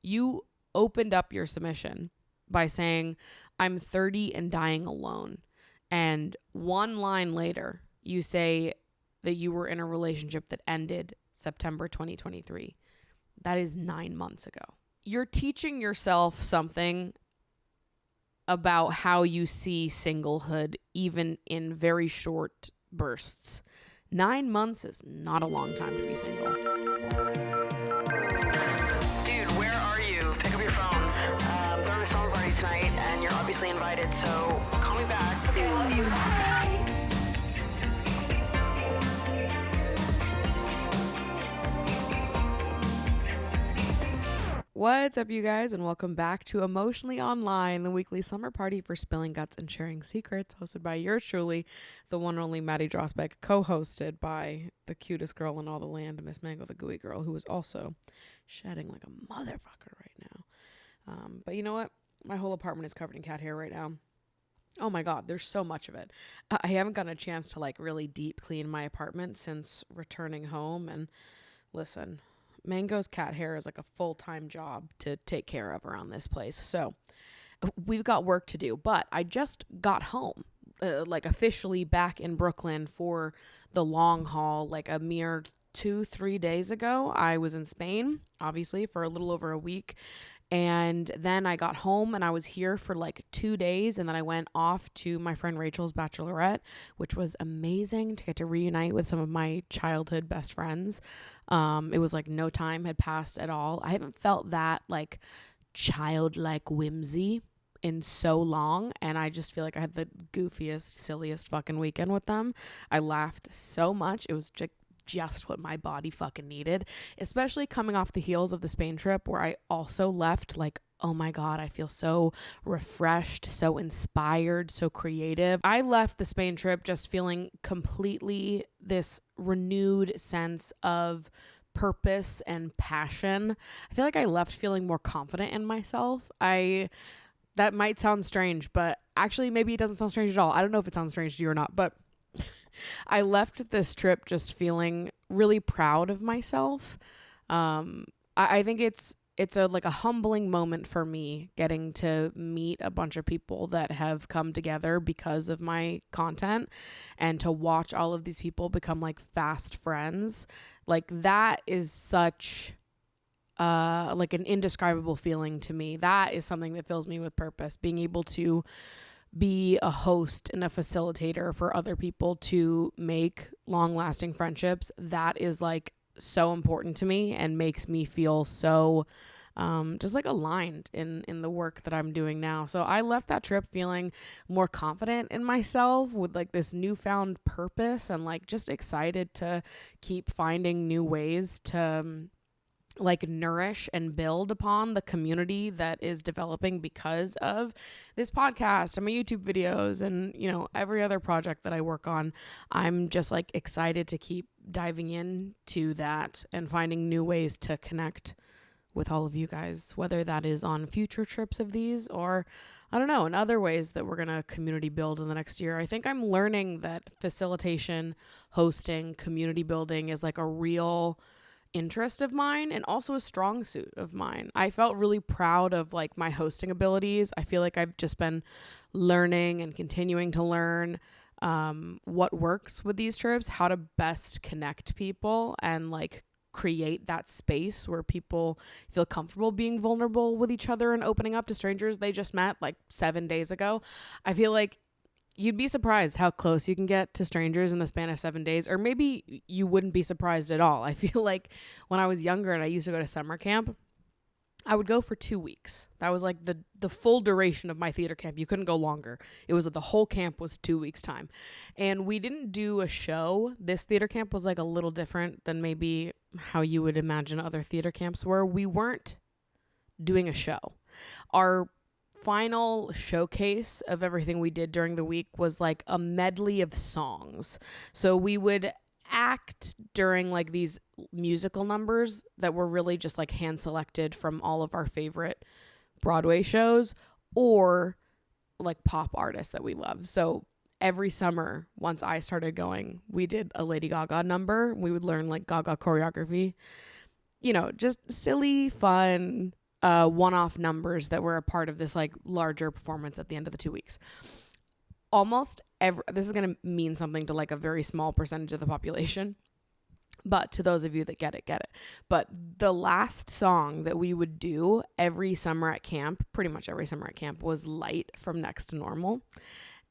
You opened up your submission by saying, I'm 30 and dying alone. And one line later, you say that you were in a relationship that ended September 2023. That is 9 months ago. You're teaching yourself something about how you see singlehood, even in very short bursts. 9 months is not a long time to be single. Dude, where are you? Pick up your phone. I'm going to a summer party tonight, and you're obviously invited, so call me back. Okay, I love you. Bye. What's up, you guys, and welcome back to Emotionally Online, the weekly summer party for spilling guts and sharing secrets, hosted by yours truly, the one and only Maddie Drosbeck, co-hosted by the cutest girl in all the land, Miss Mango the Gooey Girl, who is also shedding like a motherfucker right now. But you know what? My whole apartment is covered in cat hair right now. Oh my God, there's so much of it. I haven't gotten a chance to like really deep clean my apartment since returning home, and listen, Mango's cat hair is like a full-time job to take care of around this place. So we've got work to do, but I just got home, like officially back in Brooklyn for the long haul, like a mere 2-3 days ago. I was in Spain, obviously, for a little over a week. And then I got home and I was here for like 2 days. And then I went off to my friend Rachel's bachelorette, which was amazing to get to reunite with some of my childhood best friends. It was like no time had passed at all. I haven't felt that like childlike whimsy in so long, and I just feel like I had the goofiest, silliest fucking weekend with them. I laughed so much. It was just what my body fucking needed, especially coming off the heels of the Spain trip, where I also left like, oh my God, I feel so refreshed, so inspired, so creative. I left the Spain trip just feeling completely this renewed sense of purpose and passion. I feel like I left feeling more confident in myself. That might sound strange, but actually maybe it doesn't sound strange at all. I don't know if it sounds strange to you or not, but I left this trip just feeling really proud of myself. I think it's a like a humbling moment for me, getting to meet a bunch of people that have come together because of my content, and to watch all of these people become like fast friends. Like that is such like an indescribable feeling to me. That is something that fills me with purpose, being able to be a host and a facilitator for other people to make long-lasting friendships. That is like so important to me and makes me feel so just like aligned in the work that I'm doing now. So I left that trip feeling more confident in myself, with like this newfound purpose, and like just excited to keep finding new ways to like nourish and build upon the community that is developing because of this podcast and my YouTube videos and, you know, every other project that I work on. I'm just like excited to keep diving into that and finding new ways to connect with all of you guys, whether that is on future trips of these or, I don't know, in other ways that we're going to community build in the next year. I think I'm learning that facilitation, hosting, community building is like a real interest of mine, and also a strong suit of mine. I felt really proud of like my hosting abilities. I feel like I've just been learning and continuing to learn what works with these trips, how to best connect people and like create that space where people feel comfortable being vulnerable with each other and opening up to strangers they just met like 7 days ago. I feel like you'd be surprised how close you can get to strangers in the span of 7 days, or maybe you wouldn't be surprised at all. I feel like when I was younger and I used to go to summer camp, I would go for 2 weeks. That was like the full duration of my theater camp. You couldn't go longer. It was the whole camp was 2 weeks time. And we didn't do a show. This theater camp was like a little different than maybe how you would imagine other theater camps were. We weren't doing a show. Our final showcase of everything we did during the week was like a medley of songs. So we would act during like these musical numbers that were really just like hand selected from all of our favorite Broadway shows or like pop artists that we love. So every summer, once I started going, we did a Lady Gaga number. We would learn like Gaga choreography, you know, just silly, fun, one-off numbers that were a part of this like larger performance at the end of the 2 weeks. Almost every, this is going to mean something to like a very small percentage of the population, but to those of you that get it. But the last song that we would do every summer at camp, pretty much every summer at camp, was Light from Next to Normal.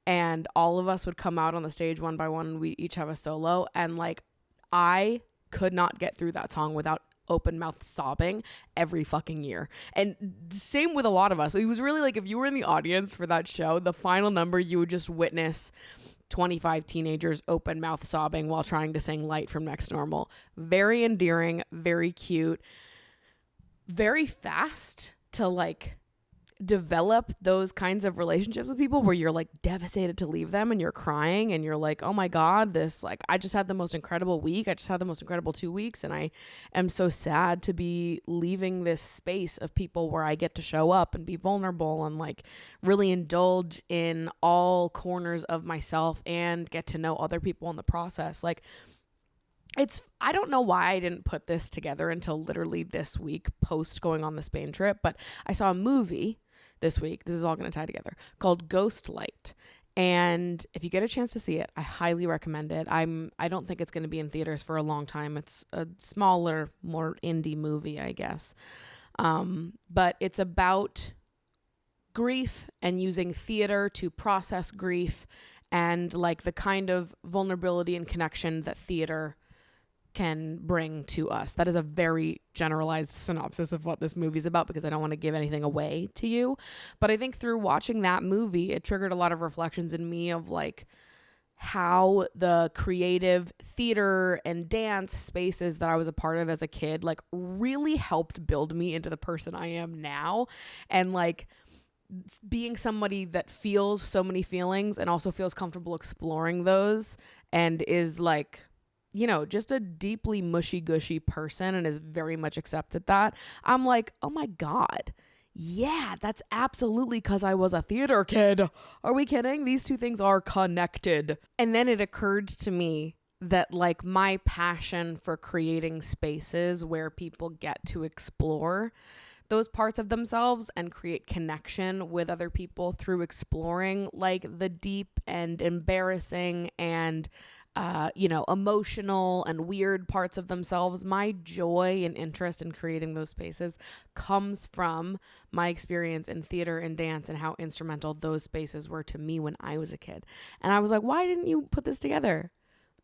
And all of us would come out on the stage one by one, and we each have a solo. And like, I could not get through that song without open mouth sobbing every fucking year. And same with a lot of us. So it was really like, if you were in the audience for that show, the final number, you would just witness 25 teenagers open mouth sobbing while trying to sing Light from Next Normal. Very endearing, very cute, very fast to like develop those kinds of relationships with people where you're like devastated to leave them and you're crying and you're like, oh my God, this, like, I just had the most incredible week. I just had the most incredible 2 weeks. And I am so sad to be leaving this space of people where I get to show up and be vulnerable and like really indulge in all corners of myself and get to know other people in the process. Like, I don't know why I didn't put this together until literally this week post going on the Spain trip, but I saw a movie this week, this is all going to tie together, called Ghost Light. And if you get a chance to see it, I highly recommend it. I don't think it's going to be in theaters for a long time. It's a smaller, more indie movie, I guess. But it's about grief and using theater to process grief and like the kind of vulnerability and connection that theater can bring to us. That is a very generalized synopsis of what this movie is about because I don't want to give anything away to you. But I think through watching that movie, it triggered a lot of reflections in me of like how the creative theater and dance spaces that I was a part of as a kid like really helped build me into the person I am now. And like being somebody that feels so many feelings and also feels comfortable exploring those and is like, you know, just a deeply mushy-gushy person and is very much accepted that. I'm like, oh my God, yeah, that's absolutely because I was a theater kid. Are we kidding? These two things are connected. And then it occurred to me that like my passion for creating spaces where people get to explore those parts of themselves and create connection with other people through exploring like the deep and embarrassing and emotional and weird parts of themselves. My joy and interest in creating those spaces comes from my experience in theater and dance and how instrumental those spaces were to me when I was a kid. And I was like, why didn't you put this together?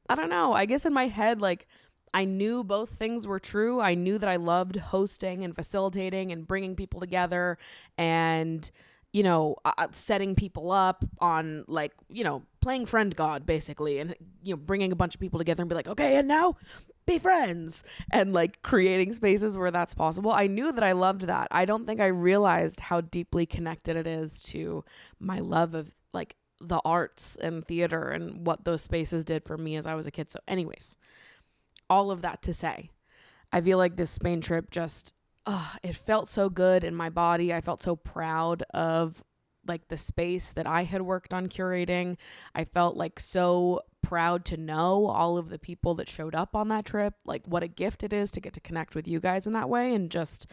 I don't know. I guess in my head, like, I knew both things were true. I knew that I loved hosting and facilitating and bringing people together and setting people up on like, playing friend God basically, and, bringing a bunch of people together and be like, okay, and now be friends, and like creating spaces where that's possible. I knew that I loved that. I don't think I realized how deeply connected it is to my love of like the arts and theater and what those spaces did for me as I was a kid. So anyways, all of that to say, I feel like this Spain trip just, it felt so good in my body. I felt so proud of like the space that I had worked on curating. I felt like so proud to know all of the people that showed up on that trip, like what a gift it is to get to connect with you guys in that way and just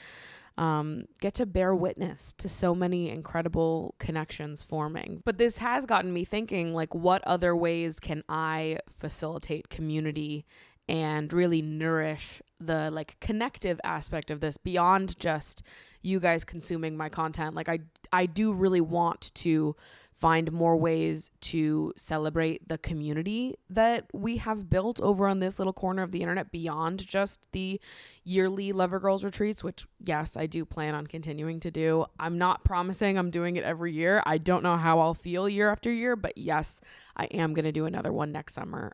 get to bear witness to so many incredible connections forming. But this has gotten me thinking, like, what other ways can I facilitate community and really nourish the like connective aspect of this beyond just you guys consuming my content? Like I do really want to find more ways to celebrate the community that we have built over on this little corner of the internet beyond just the yearly Lover Girls retreats, which yes, I do plan on continuing to do. I'm not promising I'm doing it every year. I don't know how I'll feel year after year, but yes, I am going to do another one next summer,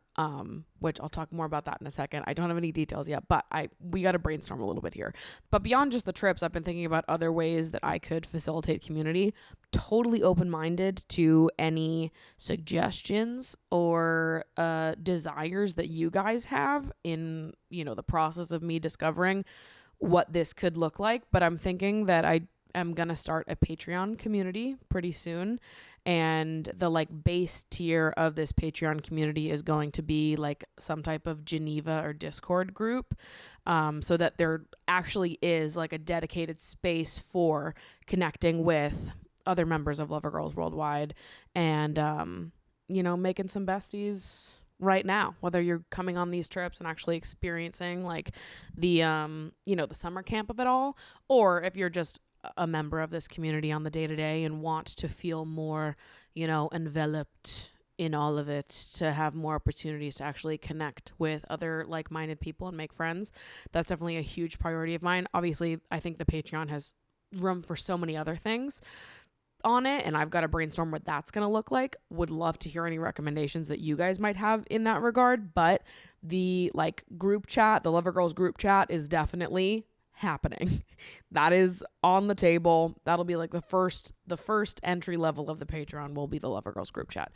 which I'll talk more about that in a second. I don't have any details yet, but we got to brainstorm a little bit here. But beyond just the trips, I've been thinking about other ways that I could facilitate community. Totally open-minded to any suggestions or desires that you guys have in, the process of me discovering what this could look like. But I'm thinking that am going to start a Patreon community pretty soon. And the like base tier of this Patreon community is going to be like some type of Geneva or Discord group, so that there actually is like a dedicated space for connecting with other members of Lover Girls Worldwide and, making some besties right now, whether you're coming on these trips and actually experiencing like the, the summer camp of it all, or if you're just a member of this community on the day-to-day and want to feel more, enveloped in all of it, to have more opportunities to actually connect with other like-minded people and make friends. That's definitely a huge priority of mine. Obviously, I think the Patreon has room for so many other things on it, and I've got to brainstorm what that's going to look like. Would love to hear any recommendations that you guys might have in that regard, but the group chat, the Lover Girls group chat is definitely happening. That is on the table. That'll be like the first entry level of the Patreon will be the Lover Girls group chat.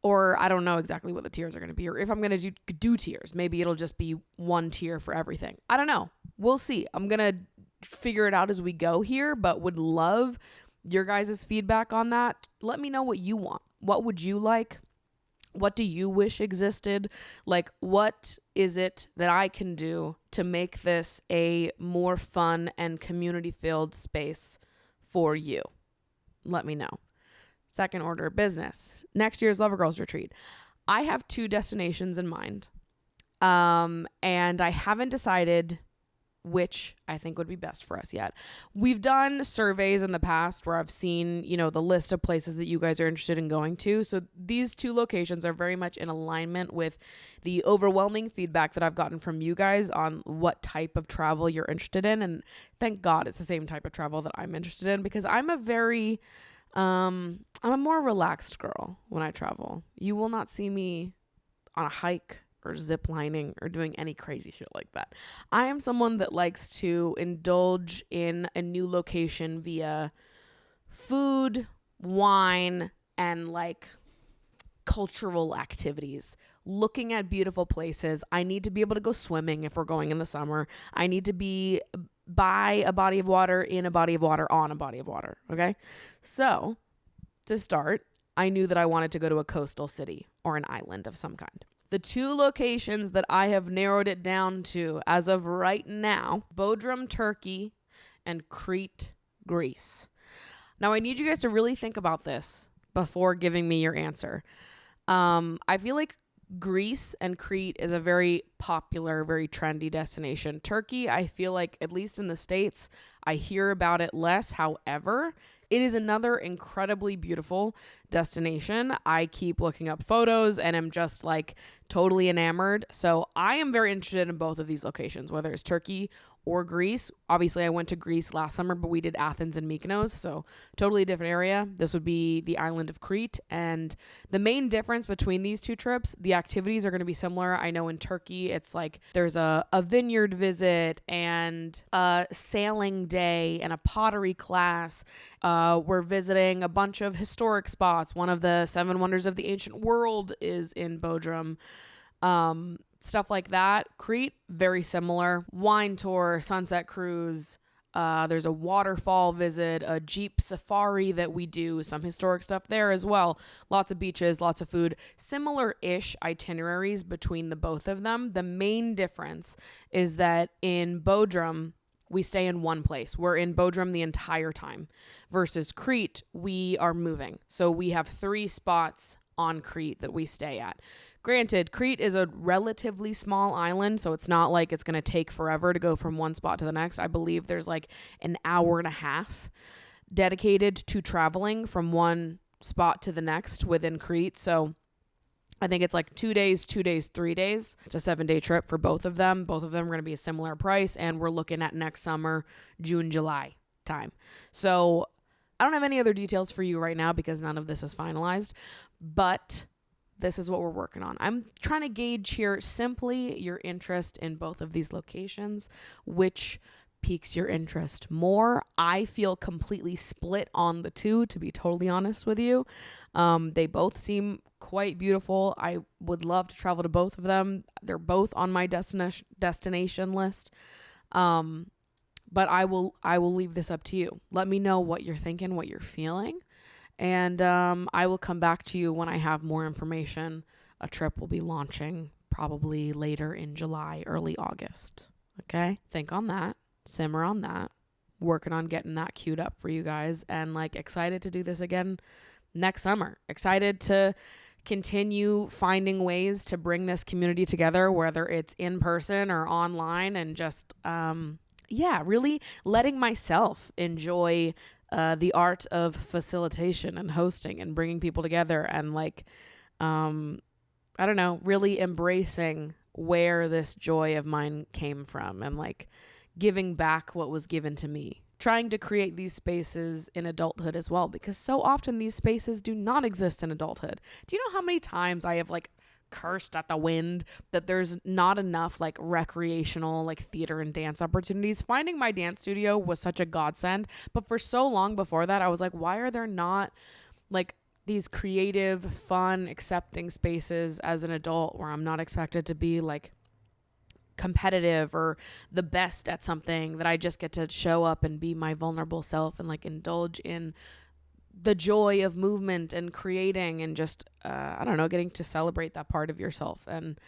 Or I don't know exactly what the tiers are going to be, or if I'm going to do tiers, maybe it'll just be one tier for everything. I don't know. We'll see. I'm going to figure it out as we go here, but would love your guys' feedback on that. Let me know what you want. What would you like? What do you wish existed? Like, what is it that I can do to make this a more fun and community-filled space for you? Let me know. Second order of business. Next year's Lover Girls Retreat. I have 2 destinations in mind. And I haven't decided which I think would be best for us yet. We've done surveys in the past where I've seen, the list of places that you guys are interested in going to. So these 2 locations are very much in alignment with the overwhelming feedback that I've gotten from you guys on what type of travel you're interested in. And thank God it's the same type of travel that I'm interested in, because I'm I'm a more relaxed girl when I travel. You will not see me on a hike or zip lining or doing any crazy shit like that. I am someone that likes to indulge in a new location via food, wine, and cultural activities. Looking at beautiful places. I need to be able to go swimming if we're going in the summer. I need to be by a body of water, in a body of water, on a body of water. Okay? So, to start, I knew that I wanted to go to a coastal city or an island of some kind. The 2 locations that I have narrowed it down to as of right now, Bodrum, Turkey, and Crete, Greece. Now, I need you guys to really think about this before giving me your answer. I feel like Greece and Crete is a very popular, very trendy destination. Turkey, I feel like, at least in the States, I hear about it less. However, it is another incredibly beautiful destination. I keep looking up photos and am just totally enamored. So I am very interested in both of these locations, whether it's Turkey or Greece. Obviously, I went to Greece last summer, but we did Athens and Mykonos, so totally different area. This would be the island of Crete. And the main difference between these 2 trips, the activities are going to be similar. I know in Turkey, it's there's a vineyard visit and a sailing day and a pottery class. We're visiting a bunch of historic spots. One of the 7 wonders of the ancient world is in Bodrum. Stuff like that. Crete, very similar. Wine tour, sunset cruise. There's a waterfall visit, a Jeep safari that we do, some historic stuff there as well. Lots of beaches, lots of food. Similar-ish itineraries between the both of them. The main difference is that in Bodrum, we stay in one place. We're in Bodrum the entire time. Versus Crete, we are moving. So we have 3 spots on Crete that we stay at. Granted, Crete is a relatively small island, so it's not like it's going to take forever to go from one spot to the next. I believe there's an hour and a half dedicated to traveling from one spot to the next within Crete. So I think it's 2 days, 2 days, 3 days. It's a 7-day trip for both of them. Both of them are going to be a similar price, and we're looking at next summer, June, July time. So I don't have any other details for you right now because none of this is finalized, but this is what we're working on. I'm trying to gauge here simply your interest in both of these locations, which piques your interest more. I feel completely split on the 2, to be totally honest with you. They both seem quite beautiful. I would love to travel to both of them. They're both on my destination list. But I will leave this up to you. Let me know what you're thinking, what you're feeling. And I will come back to you when I have more information. A trip will be launching probably later in July, early August. Okay? Think on that. Simmer on that. Working on getting that queued up for you guys. And like excited to do this again next summer. Excited to continue finding ways to bring this community together, whether it's in person or online, and just, really letting myself enjoy the art of facilitation and hosting and bringing people together, and like, I don't know, really embracing where this joy of mine came from, and like giving back what was given to me. Trying to create these spaces in adulthood as well, because so often these spaces do not exist in adulthood. Do you know how many times I have like cursed at the wind that there's not enough like recreational like theater and dance opportunities? Finding my dance studio was such a godsend, but for so long before that I was like, why are there not like these creative, fun, accepting spaces as an adult where I'm not expected to be like competitive or the best at something, that I just get to show up and be my vulnerable self and like indulge in the joy of movement and creating and just I don't know, getting to celebrate that part of yourself. And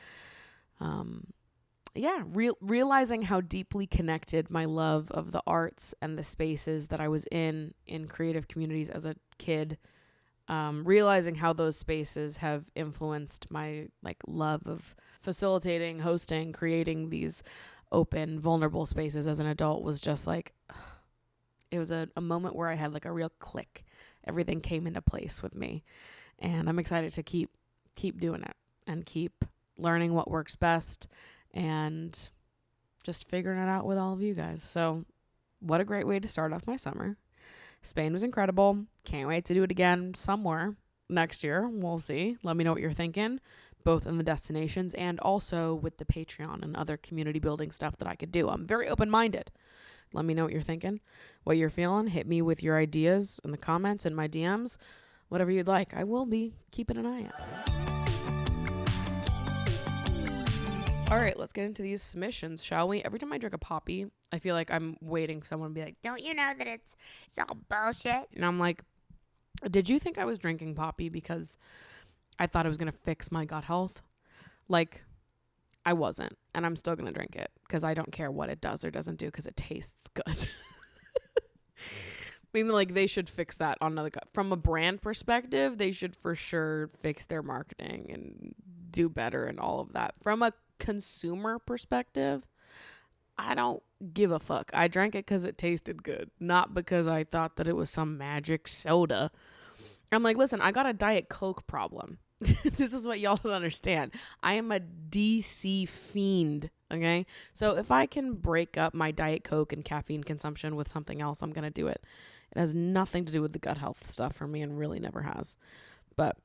realizing how deeply connected my love of the arts and the spaces that I was in creative communities as a kid, realizing how those spaces have influenced my like love of facilitating, hosting, creating these open, vulnerable spaces as an adult was just like, it was a moment where I had like a real click. Everything came into place with me, and I'm excited to keep doing it and keep learning what works best and just figuring it out with all of you guys. So what a great way to start off my summer. Spain was incredible. Can't wait to do it again somewhere next year. We'll see. Let me know what you're thinking, both in the destinations and also with the Patreon and other community building stuff that I could do. I'm very open-minded. Let me know what you're thinking, what you're feeling. Hit me with your ideas in the comments and my DMs, whatever you'd like. I will be keeping an eye out. All right, let's get into these submissions, shall we? Every time I drink a poppy, I feel like I'm waiting for someone to be like, don't you know that it's all bullshit? And I'm like, did you think I was drinking poppy because I thought it was going to fix my gut health? Like, I wasn't. And I'm still going to drink it because I don't care what it does or doesn't do because it tastes good. Maybe like they should fix that on another from a brand perspective. They should for sure fix their marketing and do better and all of that. From a consumer perspective, I don't give a fuck. I drank it because it tasted good, not because I thought that it was some magic soda. I'm like, listen, I got a Diet Coke problem. This is what y'all don't understand. I am a DC fiend, okay? So if I can break up my Diet Coke and caffeine consumption with something else, I'm going to do it. It has nothing to do with the gut health stuff for me and really never has. But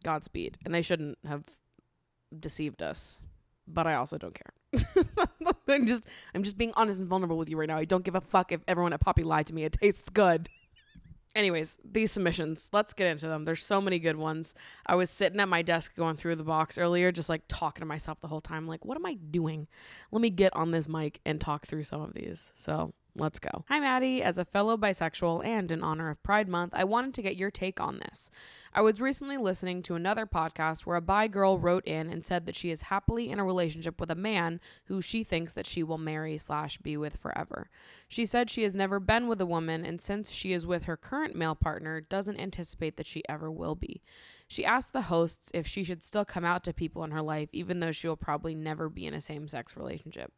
Godspeed. And they shouldn't have deceived us. But I also don't care. I'm just being honest and vulnerable with you right now. I don't give a fuck if everyone at Poppy lied to me. It tastes good. Anyways, these submissions, let's get into them. There's so many good ones. I was sitting at my desk going through the box earlier, just like talking to myself the whole time. Like, what am I doing? Let me get on this mic and talk through some of these. So let's go. Hi, Maddie. As a fellow bisexual and in honor of Pride Month, I wanted to get your take on this. I was recently listening to another podcast where a bi girl wrote in and said that she is happily in a relationship with a man who she thinks that she will marry/be with forever. She said she has never been with a woman, and since she is with her current male partner, doesn't anticipate that she ever will be. She asked the hosts if she should still come out to people in her life, even though she will probably never be in a same-sex relationship.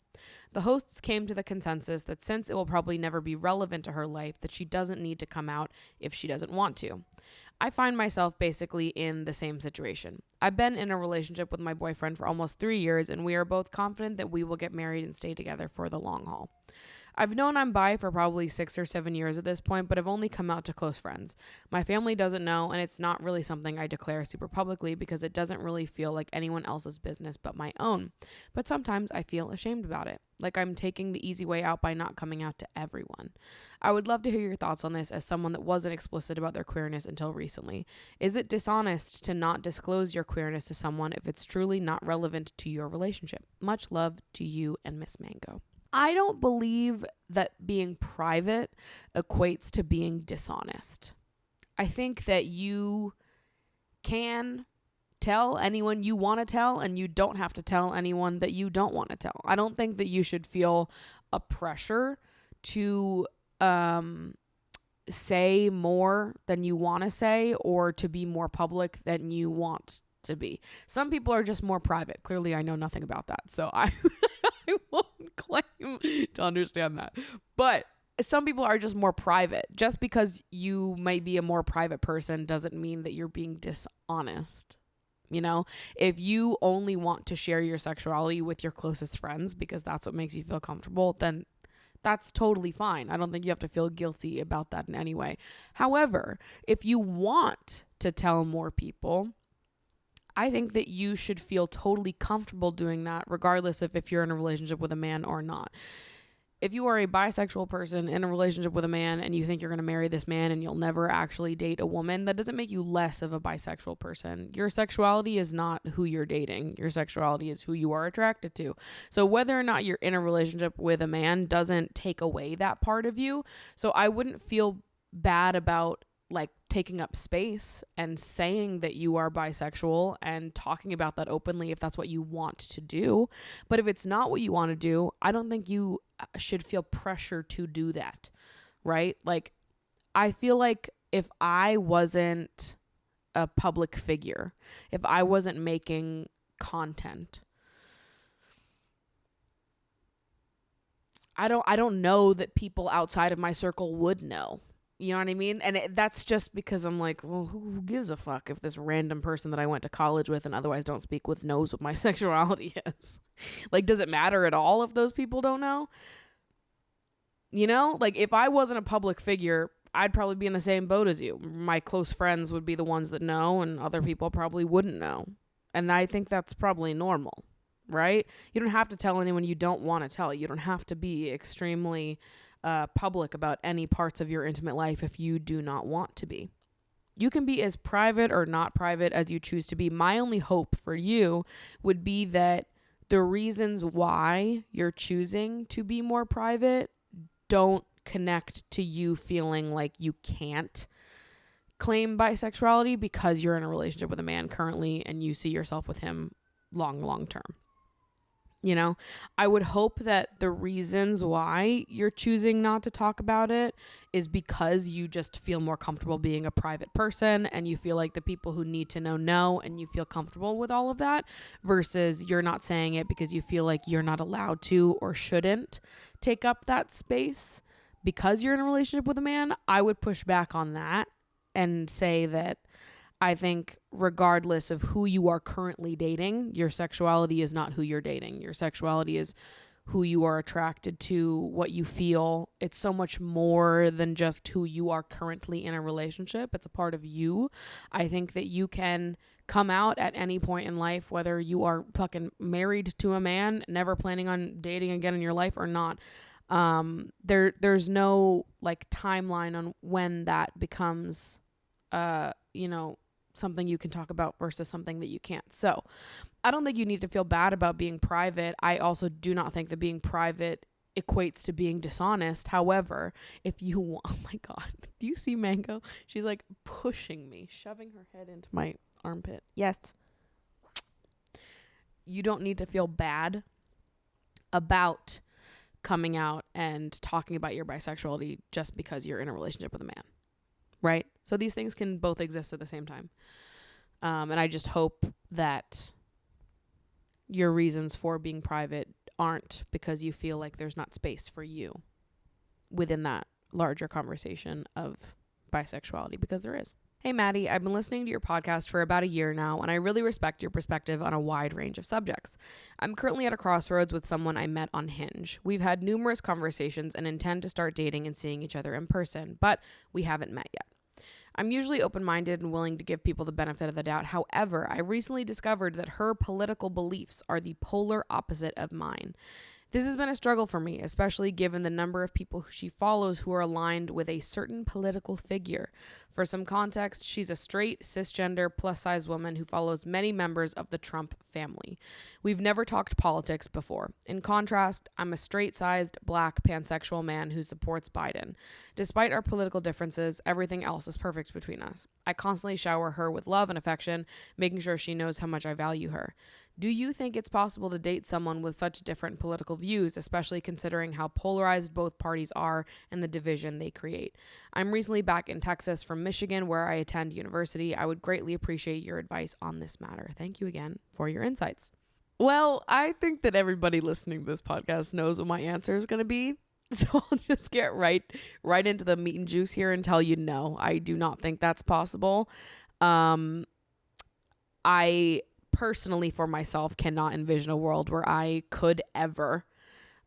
The hosts came to the consensus that since it will probably never be relevant to her life, that she doesn't need to come out if she doesn't want to. I find myself basically in the same situation. I've been in a relationship with my boyfriend for almost 3 years, and we are both confident that we will get married and stay together for the long haul. I've known I'm bi for probably 6 or 7 years at this point, but I've only come out to close friends. My family doesn't know, and it's not really something I declare super publicly because it doesn't really feel like anyone else's business but my own. But sometimes I feel ashamed about it, like I'm taking the easy way out by not coming out to everyone. I would love to hear your thoughts on this as someone that wasn't explicit about their queerness until recently. Is it dishonest to not disclose your queerness to someone if it's truly not relevant to your relationship? Much love to you and Miss Mango. I don't believe that being private equates to being dishonest. I think that you can tell anyone you want to tell, and you don't have to tell anyone that you don't want to tell. I don't think that you should feel a pressure to say more than you want to say, or to be more public than you want to be. Some people are just more private. Clearly, I know nothing about that, so I won't claim to understand that. But some people are just more private. Just because you might be a more private person doesn't mean that you're being dishonest. You know, if you only want to share your sexuality with your closest friends because that's what makes you feel comfortable, then that's totally fine. I don't think you have to feel guilty about that in any way. However, if you want to tell more people, I think that you should feel totally comfortable doing that, regardless of if you're in a relationship with a man or not. If you are a bisexual person in a relationship with a man and you think you're going to marry this man and you'll never actually date a woman, that doesn't make you less of a bisexual person. Your sexuality is not who you're dating. Your sexuality is who you are attracted to. So whether or not you're in a relationship with a man doesn't take away that part of you. So I wouldn't feel bad about like taking up space and saying that you are bisexual and talking about that openly if that's what you want to do. But if it's not what you want to do, I don't think you should feel pressure to do that, right? Like, I feel like if I wasn't a public figure, if I wasn't making content, I don't know that people outside of my circle would know. You know what I mean? And that's just because I'm like, well, who gives a fuck if this random person that I went to college with and otherwise don't speak with knows what my sexuality is? Like, does it matter at all if those people don't know? You know, like if I wasn't a public figure, I'd probably be in the same boat as you. My close friends would be the ones that know, and other people probably wouldn't know. And I think that's probably normal, right? You don't have to tell anyone you don't want to tell. You don't have to be extremely public about any parts of your intimate life if you do not want to be. You can be as private or not private as you choose to be. My only hope for you would be that the reasons why you're choosing to be more private don't connect to you feeling like you can't claim bisexuality because you're in a relationship with a man currently and you see yourself with him long term. You know, I would hope that the reasons why you're choosing not to talk about it is because you just feel more comfortable being a private person and you feel like the people who need to know and you feel comfortable with all of that, versus you're not saying it because you feel like you're not allowed to or shouldn't take up that space because you're in a relationship with a man. I would push back on that and say that I think regardless of who you are currently dating, your sexuality is not who you're dating. Your sexuality is who you are attracted to, what you feel. It's so much more than just who you are currently in a relationship. It's a part of you. I think that you can come out at any point in life, whether you are fucking married to a man, never planning on dating again in your life or not. There's no like timeline on when that becomes, something you can talk about versus something that you can't. So I don't think you need to feel bad about being private. I also do not think that being private equates to being dishonest. However, if you want, oh my God, do you see Mango? She's like pushing me, shoving her head into my armpit. Yes. You don't need to feel bad about coming out and talking about your bisexuality just because you're in a relationship with a man. Right? So these things can both exist at the same time. And I just hope that your reasons for being private aren't because you feel like there's not space for you within that larger conversation of bisexuality, because there is. Hey, Maddie, I've been listening to your podcast for about a year now, and I really respect your perspective on a wide range of subjects. I'm currently at a crossroads with someone I met on Hinge. We've had numerous conversations and intend to start dating and seeing each other in person, but we haven't met yet. I'm usually open-minded and willing to give people the benefit of the doubt. However, I recently discovered that her political beliefs are the polar opposite of mine. This has been a struggle for me, especially given the number of people who she follows who are aligned with a certain political figure. For some context, she's a straight, cisgender, plus-size woman who follows many members of the Trump family. We've never talked politics before. In contrast, I'm a straight-sized, black, pansexual man who supports Biden. Despite our political differences, everything else is perfect between us. I constantly shower her with love and affection, making sure she knows how much I value her. Do you think it's possible to date someone with such different political views, especially considering how polarized both parties are and the division they create? I'm recently back in Texas from Michigan, where I attend university. I would greatly appreciate your advice on this matter. Thank you again for your insights. Well, I think that everybody listening to this podcast knows what my answer is going to be. So I'll just get right into the meat and juice here and tell you no, I do not think that's possible. I personally, for myself, cannot envision a world where I could ever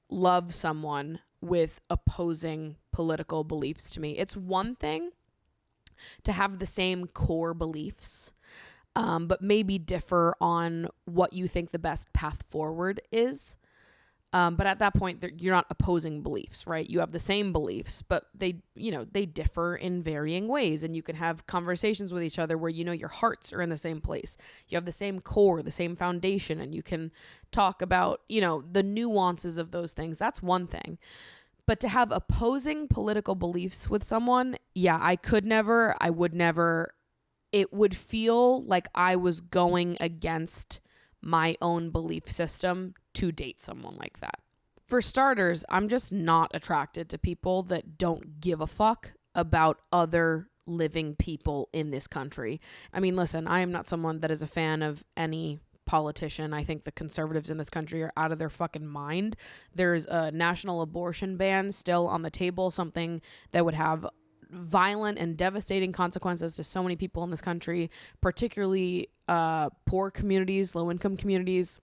love someone with opposing political beliefs to me. It's one thing to have the same core beliefs, but maybe differ on what you think the best path forward is. But at that point, you're not opposing beliefs, right? You have the same beliefs, but they differ in varying ways. And you can have conversations with each other where, your hearts are in the same place. You have the same core, the same foundation, and you can talk about, the nuances of those things. That's one thing. But to have opposing political beliefs with someone, yeah, I would never. It would feel like I was going against my own belief system to date someone like that. For starters, I'm just not attracted to people that don't give a fuck about other living people in this country. I mean, listen, I am not someone that is a fan of any politician. I think the conservatives in this country are out of their fucking mind. There's a national abortion ban still on the table, something that would have violent and devastating consequences to so many people in this country, particularly poor communities, low-income communities.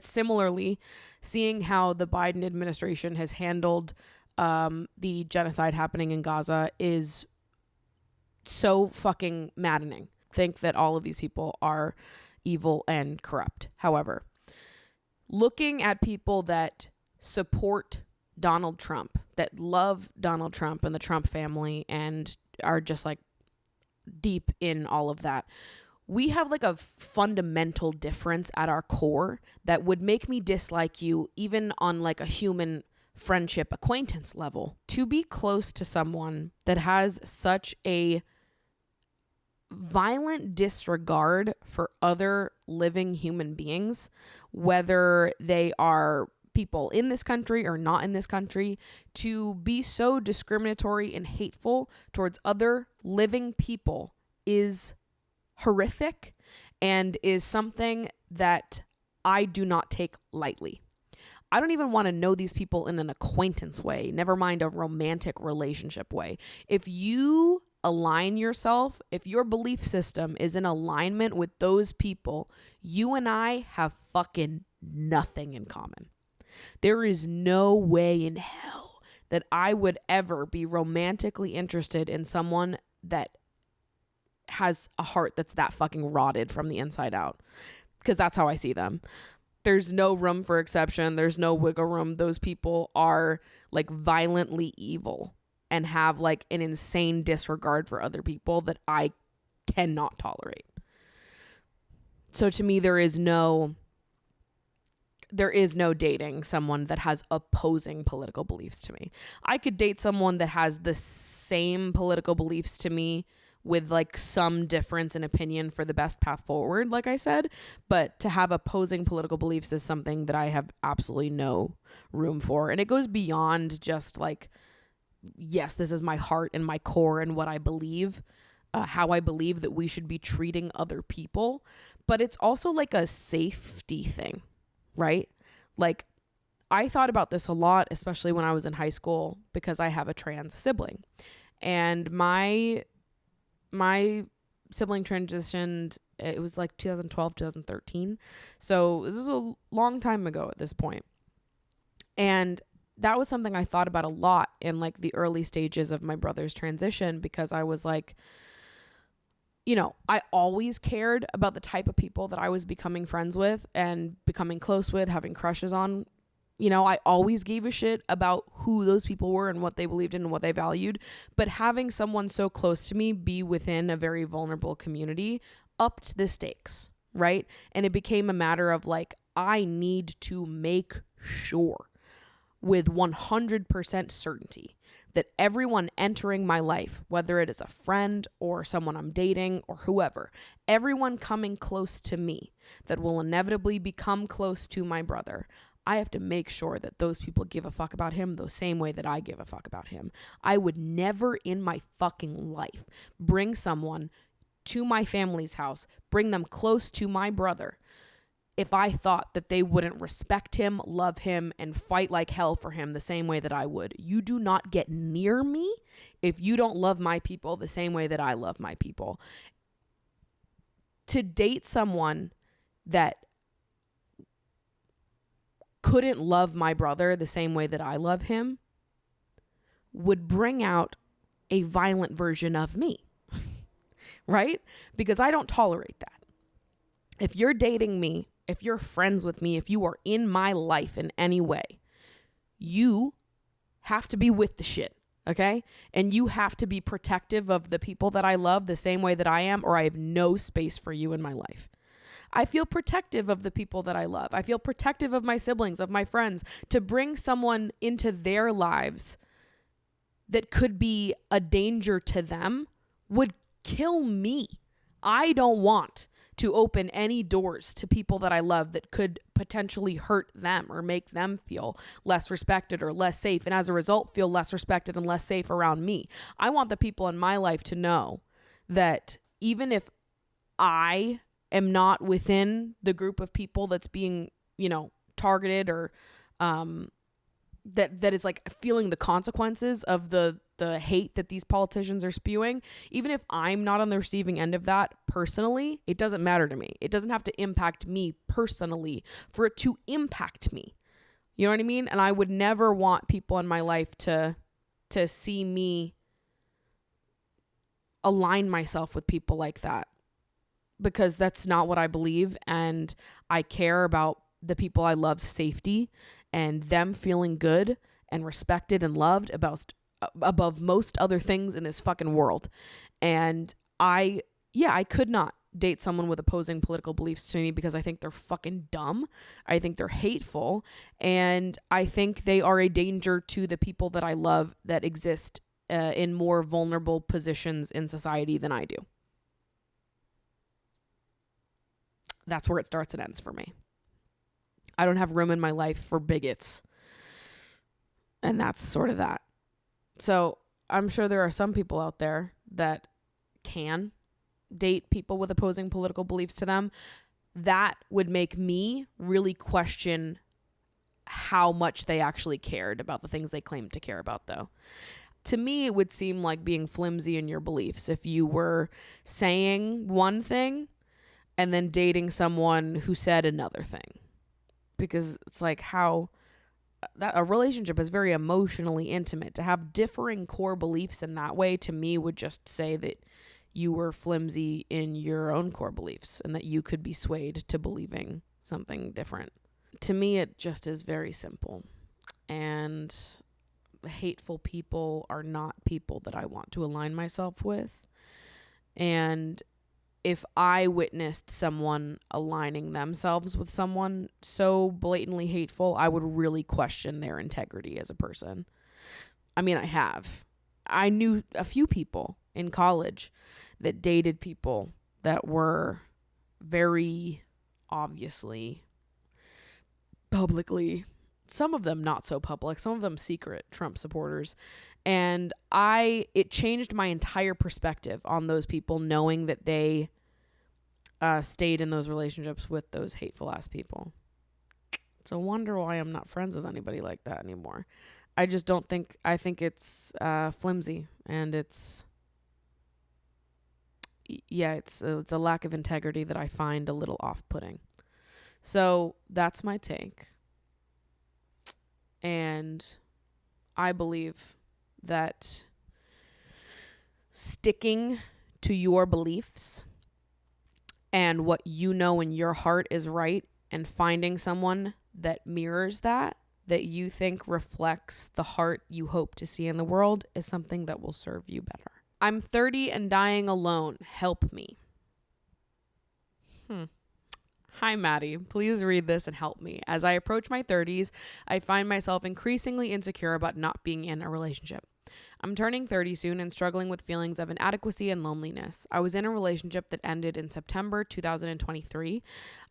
Similarly, seeing how the Biden administration has handled the genocide happening in Gaza is so fucking maddening. Think that all of these people are evil and corrupt. However, looking at people that support Donald Trump, that love Donald Trump and the Trump family and are just like deep in all of that, we have like a fundamental difference at our core that would make me dislike you even on like a human friendship acquaintance level. To be close to someone that has such a violent disregard for other living human beings, whether they are people in this country or not in this country, to be so discriminatory and hateful towards other living people is horrific and is something that I do not take lightly. I don't even want to know these people in an acquaintance way, never mind a romantic relationship way. If you align yourself, if your belief system is in alignment with those people, you and I have fucking nothing in common. There is no way in hell that I would ever be romantically interested in someone that has a heart that's that fucking rotted from the inside out, because that's how I see them. There's no room for exception. There's no wiggle room. Those people are like violently evil and have like an insane disregard for other people that I cannot tolerate. So to me, there is no dating someone that has opposing political beliefs to me. I could date someone that has the same political beliefs to me with like some difference in opinion for the best path forward, like I said, but to have opposing political beliefs is something that I have absolutely no room for. And it goes beyond just like, yes, this is my heart and my core and what I believe, how I believe that we should be treating other people, but it's also like a safety thing. Right? Like, I thought about this a lot, especially when I was in high school, because I have a trans sibling. And my sibling transitioned, it was like 2012, 2013. So this is a long time ago at this point. And that was something I thought about a lot in like the early stages of my brother's transition, because I was like, I always cared about the type of people that I was becoming friends with and becoming close with, having crushes on You know, I always gave a shit about who those people were and what they believed in and what they valued. But having someone so close to me be within a very vulnerable community upped the stakes, right? And it became a matter of like, I need to make sure with 100% certainty that everyone entering my life, whether it is a friend or someone I'm dating or whoever, everyone coming close to me that will inevitably become close to my brother, I have to make sure that those people give a fuck about him the same way that I give a fuck about him. I would never in my fucking life bring someone to my family's house, bring them close to my brother, if I thought that they wouldn't respect him, love him, and fight like hell for him the same way that I would. You do not get near me if you don't love my people the same way that I love my people. To date someone that couldn't love my brother the same way that I love him would bring out a violent version of me, right? Because I don't tolerate that. If you're dating me, if you're friends with me, if you are in my life in any way, you have to be with the shit, okay? And you have to be protective of the people that I love the same way that I am, or I have no space for you in my life. I feel protective of the people that I love. I feel protective of my siblings, of my friends. To bring someone into their lives that could be a danger to them would kill me. I don't want to open any doors to people that I love that could potentially hurt them or make them feel less respected or less safe, and as a result feel less respected and less safe around me. I want the people in my life to know that even if I am not within the group of people that's being, you know, targeted or that is like feeling the consequences of the hate that these politicians are spewing, even if I'm not on the receiving end of that personally, it doesn't matter to me. It doesn't have to impact me personally for it to impact me. You know what I mean? And I would never want people in my life to see me align myself with people like that, because that's not what I believe. And I care about the people I love's safety and them feeling good and respected and loved above most other things in this fucking world. And I could not date someone with opposing political beliefs to me because I think they're fucking dumb. I think they're hateful. And I think they are a danger to the people that I love that exist in more vulnerable positions in society than I do. That's where it starts and ends for me. I don't have room in my life for bigots. And that's sort of that. So I'm sure there are some people out there that can date people with opposing political beliefs to them. That would make me really question how much they actually cared about the things they claimed to care about, though. To me, it would seem like being flimsy in your beliefs if you were saying one thing and then dating someone who said another thing. Because it's like how that a relationship is very emotionally intimate. To have differing core beliefs in that way, to me, would just say that you were flimsy in your own core beliefs and that you could be swayed to believing something different. To me, it just is very simple. And hateful people are not people that I want to align myself with. And if I witnessed someone aligning themselves with someone so blatantly hateful, I would really question their integrity as a person. I mean, I knew a few people in college that dated people that were very obviously publicly, some of them not so public, some of them secret Trump supporters. And it changed my entire perspective on those people, knowing that they stayed in those relationships with those hateful ass people. It's a wonder why I'm not friends with anybody like that anymore. I just don't think, I think it's flimsy, and it's a lack of integrity that I find a little off-putting. So that's my take. And I believe that sticking to your beliefs and what you know in your heart is right, and finding someone that mirrors that that you think reflects the heart you hope to see in the world is something that will serve you better. I'm 30 and dying alone. Help me. Hi, Maddie. Please read this and help me. As I approach my 30s, I find myself increasingly insecure about not being in a relationship. I'm turning 30 soon and struggling with feelings of inadequacy and loneliness. I was in a relationship that ended in September 2023.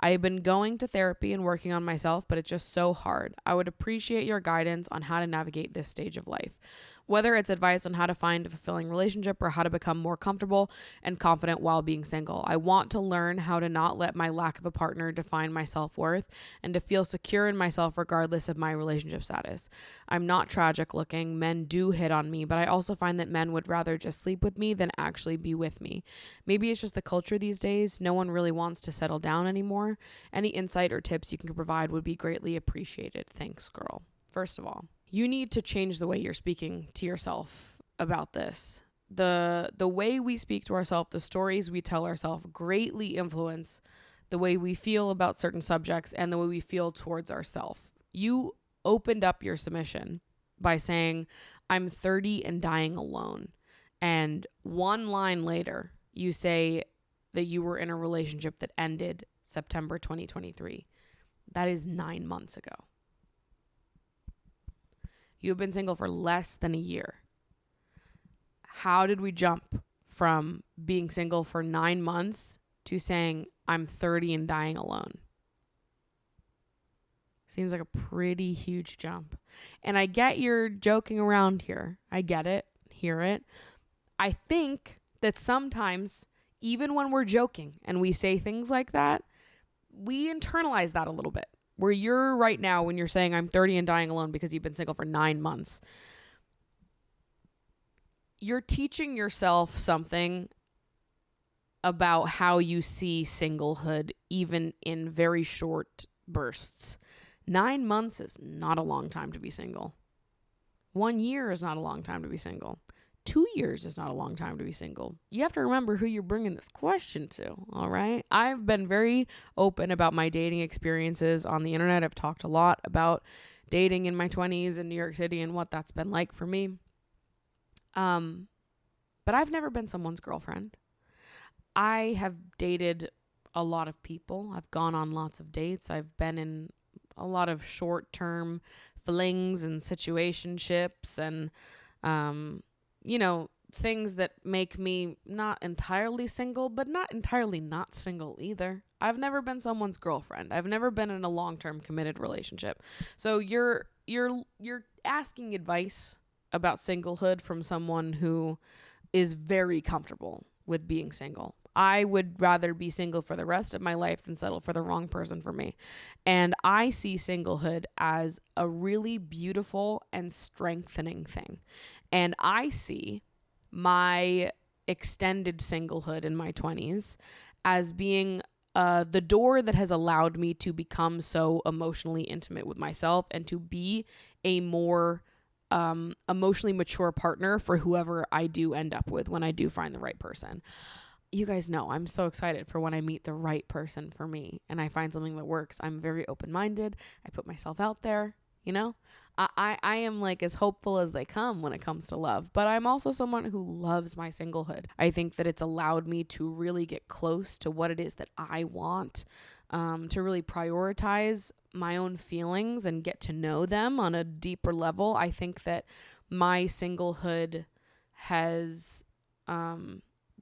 I have been going to therapy and working on myself, but it's just so hard. I would appreciate your guidance on how to navigate this stage of life. Whether it's advice on how to find a fulfilling relationship or how to become more comfortable and confident while being single. I want to learn how to not let my lack of a partner define my self-worth and to feel secure in myself regardless of my relationship status. I'm not tragic looking. Men do hit on me, but I also find that men would rather just sleep with me than actually be with me. Maybe it's just the culture these days. No one really wants to settle down anymore. Any insight or tips you can provide would be greatly appreciated. Thanks, girl. First of all, you need to change the way you're speaking to yourself about this. The way we speak to ourselves, the stories we tell ourselves greatly influence the way we feel about certain subjects and the way we feel towards ourselves. You opened up your submission by saying, I'm 30 and dying alone. And one line later, you say that you were in a relationship that ended September 2023. That is 9 months ago. You have been single for less than a year. How did we jump from being single for 9 months to saying, I'm 30 and dying alone? Seems like a pretty huge jump. And I get you're joking around here. I get it. Hear it. I think that sometimes, even when we're joking and we say things like that, we internalize that a little bit. Where you're right now when you're saying I'm 30 and dying alone because you've been single for 9 months. You're teaching yourself something about how you see singlehood, even in very short bursts. 9 months is not a long time to be single. 1 year is not a long time to be single. 2 years is not a long time to be single. You have to remember who you're bringing this question to, all right? I've been very open about my dating experiences on the internet. I've talked a lot about dating in my 20s in New York City and what that's been like for me. But I've never been someone's girlfriend. I have dated a lot of people. I've gone on lots of dates. I've been in a lot of short-term flings and situationships and, things that make me not entirely single, but not entirely not single either. I've never been someone's girlfriend. I've never been in a long-term committed relationship. So you're asking advice about singlehood from someone who is very comfortable with being single. I would rather be single for the rest of my life than settle for the wrong person for me. And I see singlehood as a really beautiful and strengthening thing. And I see my extended singlehood in my 20s as being the door that has allowed me to become so emotionally intimate with myself and to be a more emotionally mature partner for whoever I do end up with when I do find the right person. You guys know I'm so excited for when I meet the right person for me and I find something that works. I'm very open-minded. I put myself out there, I am like as hopeful as they come when it comes to love, but I'm also someone who loves my singlehood. I think that it's allowed me to really get close to what it is that I want, to really prioritize my own feelings and get to know them on a deeper level. I think that my singlehood has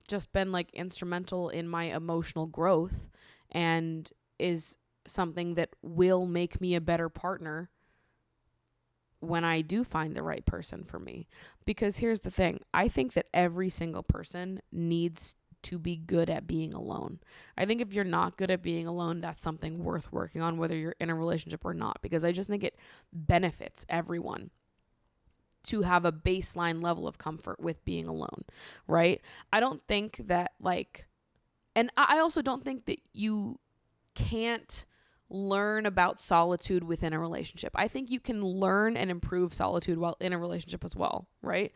just been like instrumental in my emotional growth and is something that will make me a better partner when I do find the right person for me. Because here's the thing. I think that every single person needs to be good at being alone. I think if you're not good at being alone, that's something worth working on, whether you're in a relationship or not, because I just think it benefits everyone to have a baseline level of comfort with being alone, right? I don't think that and I also don't think that you can't learn about solitude within a relationship. I think you can learn and improve solitude while in a relationship as well, right?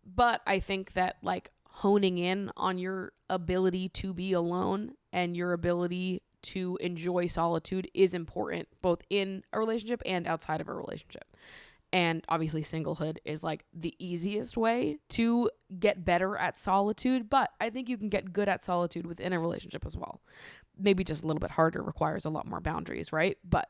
But I think that honing in on your ability to be alone and your ability to enjoy solitude is important, both in a relationship and outside of a relationship. And obviously singlehood is like the easiest way to get better at solitude, but I think you can get good at solitude within a relationship as well. Maybe just a little bit harder, requires a lot more boundaries, right? But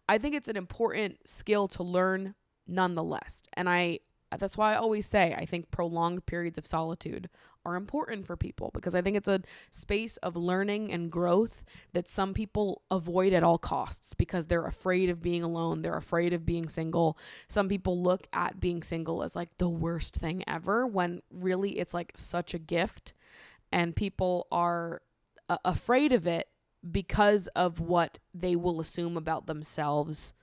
I think it's an important skill to learn nonetheless. And that's why I always say I think prolonged periods of solitude are important for people, because I think it's a space of learning and growth that some people avoid at all costs because they're afraid of being alone. They're afraid of being single. Some people look at being single as like the worst thing ever, when really it's like such a gift, and people are afraid of it because of what they will assume about themselves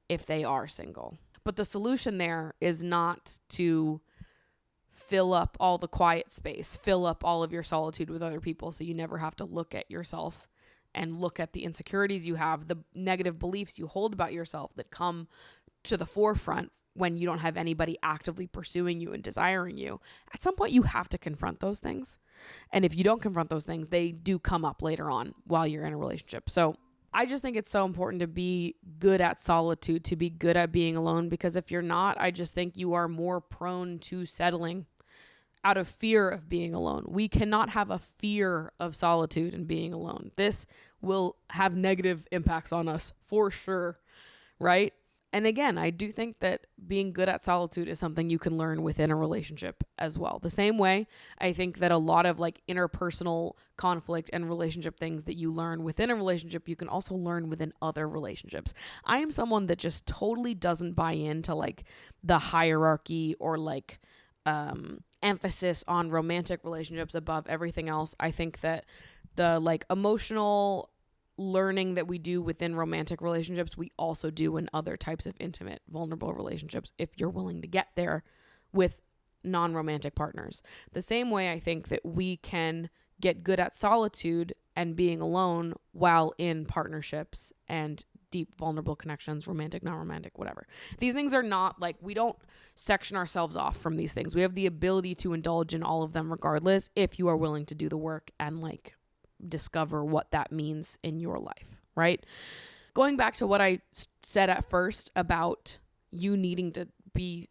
if they are single. But the solution there is not to fill up all the quiet space, fill up all of your solitude with other people so you never have to look at yourself and look at the insecurities you have, the negative beliefs you hold about yourself that come to the forefront when you don't have anybody actively pursuing you and desiring you. At some point, you have to confront those things. And if you don't confront those things, they do come up later on while you're in a relationship. So I just think it's so important to be good at solitude, to be good at being alone, because if you're not, I just think you are more prone to settling out of fear of being alone. We cannot have a fear of solitude and being alone. This will have negative impacts on us for sure, right? And again, I do think that being good at solitude is something you can learn within a relationship as well. The same way, I think that a lot of like interpersonal conflict and relationship things that you learn within a relationship, you can also learn within other relationships. I am someone that just totally doesn't buy into like the hierarchy or like emphasis on romantic relationships above everything else. I think that the like emotional learning that we do within romantic relationships, we also do in other types of intimate, vulnerable relationships if you're willing to get there with non-romantic partners. The same way I think that we can get good at solitude and being alone while in partnerships and deep, vulnerable connections, romantic, non-romantic, whatever. These things are not like, we don't section ourselves off from these things. We have the ability to indulge in all of them regardless if you are willing to do the work and like discover what that means in your life, right? Going back to what I said at first about you needing to be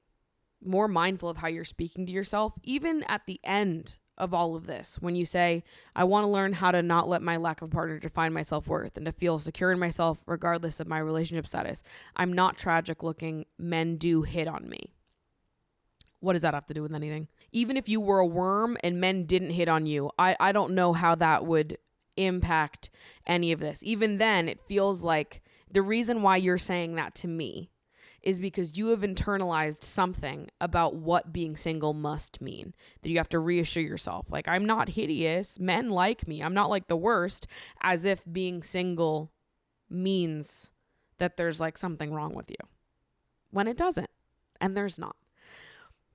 more mindful of how you're speaking to yourself, even at the end of all of this, when you say, I want to learn how to not let my lack of a partner define my self-worth and to feel secure in myself regardless of my relationship status. I'm not tragic looking. Men do hit on me. What does that have to do with anything? Even if you were a worm and men didn't hit on you, I don't know how that would impact any of this. Even then, it feels like the reason why you're saying that to me is because you have internalized something about what being single must mean, that you have to reassure yourself. Like, I'm not hideous. Men like me. I'm not like the worst, as if being single means that there's like something wrong with you, when it doesn't, and there's not.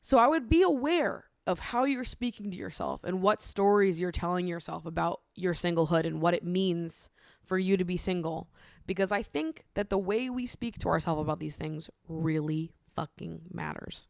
So I would be aware of how you're speaking to yourself and what stories you're telling yourself about your singlehood and what it means for you to be single. Because I think that the way we speak to ourselves about these things really fucking matters.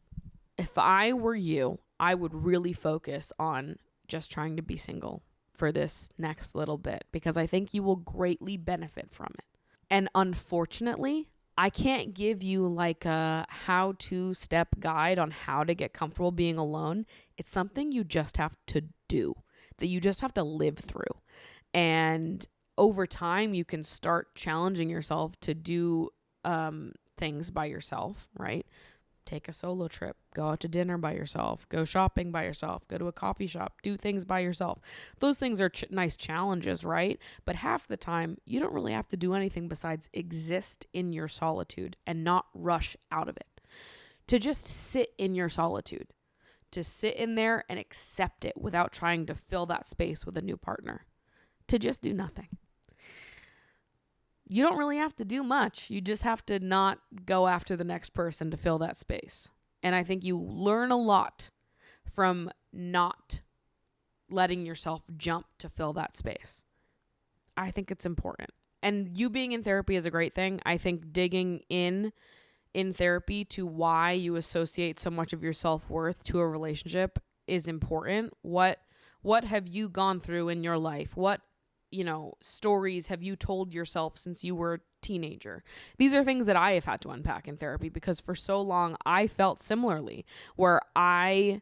If I were you, I would really focus on just trying to be single for this next little bit, because I think you will greatly benefit from it. And unfortunately, I can't give you like a how-to step guide on how to get comfortable being alone. It's something you just have to do, that you just have to live through. And over time, you can start challenging yourself to do things by yourself, right? Take a solo trip, go out to dinner by yourself, go shopping by yourself, go to a coffee shop, do things by yourself. Those things are nice challenges, right? But half the time, you don't really have to do anything besides exist in your solitude and not rush out of it. To just sit in your solitude, to sit in there and accept it without trying to fill that space with a new partner, to just do nothing. You don't really have to do much. You just have to not go after the next person to fill that space. And I think you learn a lot from not letting yourself jump to fill that space. I think it's important. And you being in therapy is a great thing. I think digging in therapy to why you associate so much of your self-worth to a relationship is important. What have you gone through in your life? What stories have you told yourself since you were a teenager? These are things that I have had to unpack in therapy, because for so long I felt similarly, where I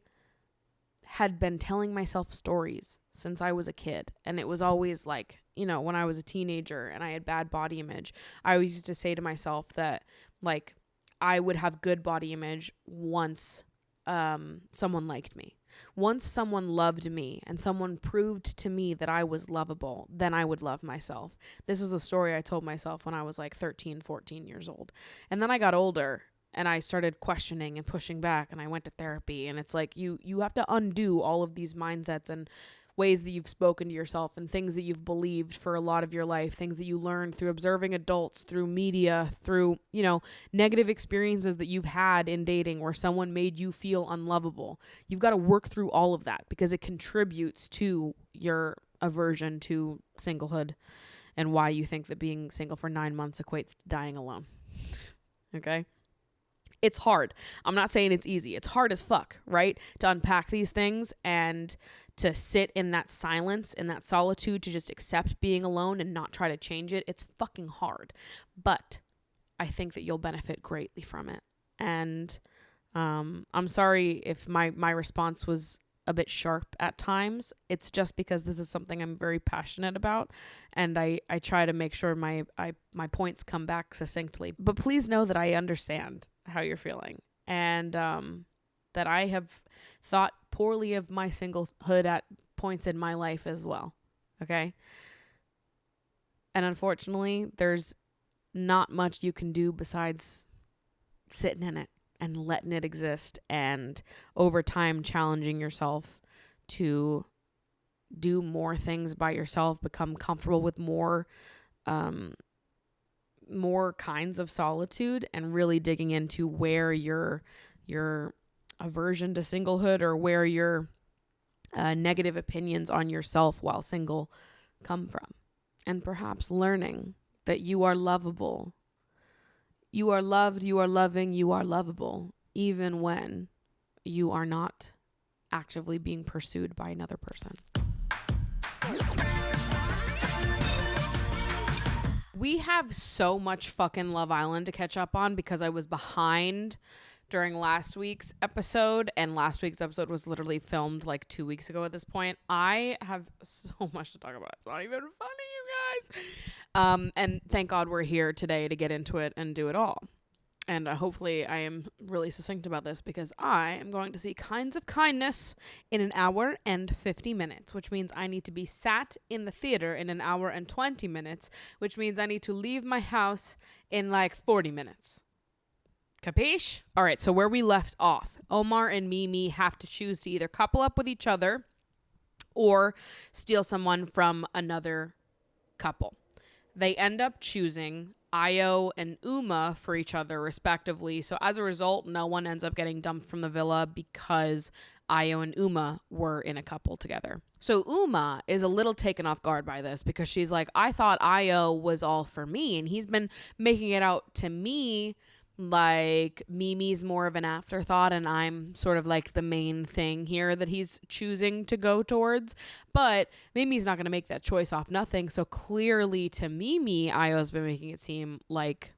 had been telling myself stories since I was a kid. And it was always like, when I was a teenager and I had bad body image, I always used to say to myself that, like, I would have good body image once someone liked me. Once someone loved me and someone proved to me that I was lovable, then I would love myself. This was a story I told myself when I was like 13, 14 years old. And then I got older and I started questioning and pushing back, and I went to therapy, and it's like you have to undo all of these mindsets and ways that you've spoken to yourself and things that you've believed for a lot of your life, things that you learned through observing adults, through media, through, negative experiences that you've had in dating where someone made you feel unlovable. You've got to work through all of that because it contributes to your aversion to singlehood and why you think that being single for 9 months equates to dying alone. Okay? It's hard. I'm not saying it's easy. It's hard as fuck, right? To unpack these things and to sit in that silence, in that solitude, to just accept being alone and not try to change it. It's fucking hard. But I think that you'll benefit greatly from it. And I'm sorry if my response was a bit sharp at times. It's just because this is something I'm very passionate about, and I try to make sure my points come back succinctly. But please know that I understand how you're feeling, and that I have thought poorly of my singlehood at points in my life as well. Okay? And unfortunately, there's not much you can do besides sitting in it and letting it exist, and over time challenging yourself to do more things by yourself, become comfortable with more kinds of solitude, and really digging into where your aversion to singlehood or where your negative opinions on yourself while single come from. And perhaps learning that you are lovable. You are loved, you are loving, you are lovable, even when you are not actively being pursued by another person. We have so much fucking Love Island to catch up on because I was behind during last week's episode, and last week's episode was literally filmed like 2 weeks ago at this point. I have so much to talk about. It's not even funny, you guys. And thank God we're here today to get into it and do it all. And hopefully I am really succinct about this, because I am going to see Kinds of Kindness in 1 hour and 50 minutes, which means I need to be sat in the theater in 1 hour and 20 minutes, which means I need to leave my house in like 40 minutes. Capiche? All right, so where we left off, Omar and Mimi have to choose to either couple up with each other or steal someone from another couple. They end up choosing Io and Uma for each other, respectively. So as a result, no one ends up getting dumped from the villa because Io and Uma were in a couple together. So Uma is a little taken off guard by this, because she's like, I thought Io was all for me, and he's been making it out to me like Mimi's more of an afterthought and I'm sort of like the main thing here that he's choosing to go towards. But Mimi's not going to make that choice off nothing. So clearly to Mimi, Io's been making it seem like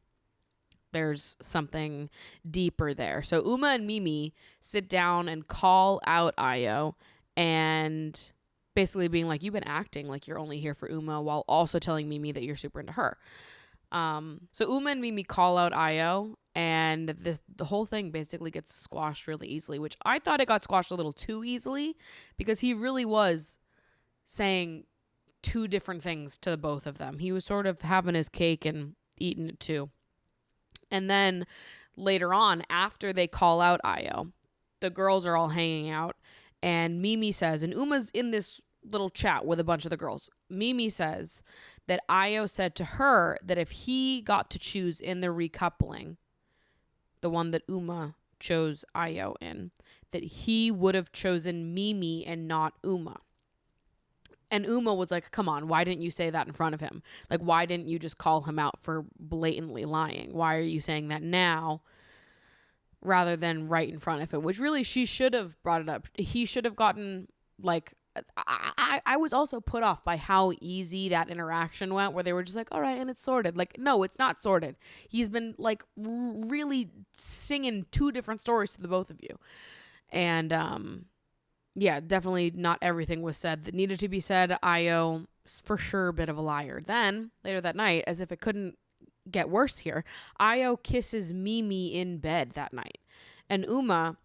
there's something deeper there. So Uma and Mimi sit down and call out Io, and basically being like, you've been acting like you're only here for Uma, while also telling Mimi that you're super into her. So Uma and Mimi call out Io, and the whole thing basically gets squashed really easily, which I thought it got squashed a little too easily, because he really was saying two different things to both of them. He was sort of having his cake and eating it too. And then later on, after they call out Io, the girls are all hanging out, and Mimi says, and Uma's in this little chat with a bunch of the girls. Mimi says that Io said to her that if he got to choose in the recoupling, the one that Uma chose Io in, that he would have chosen Mimi and not Uma. And Uma was like, come on, why didn't you say that in front of him? Like, why didn't you just call him out for blatantly lying? Why are you saying that now rather than right in front of him? Which really, she should have brought it up. He should have gotten like I was also put off by how easy that interaction went, where they were just like, all right, and it's sorted. Like, no, it's not sorted. He's been like really singing two different stories to the both of you. And yeah, definitely not everything was said that needed to be said. Io, for sure, a bit of a liar. Then later that night, as if it couldn't get worse here, Io kisses Mimi in bed that night. And Uma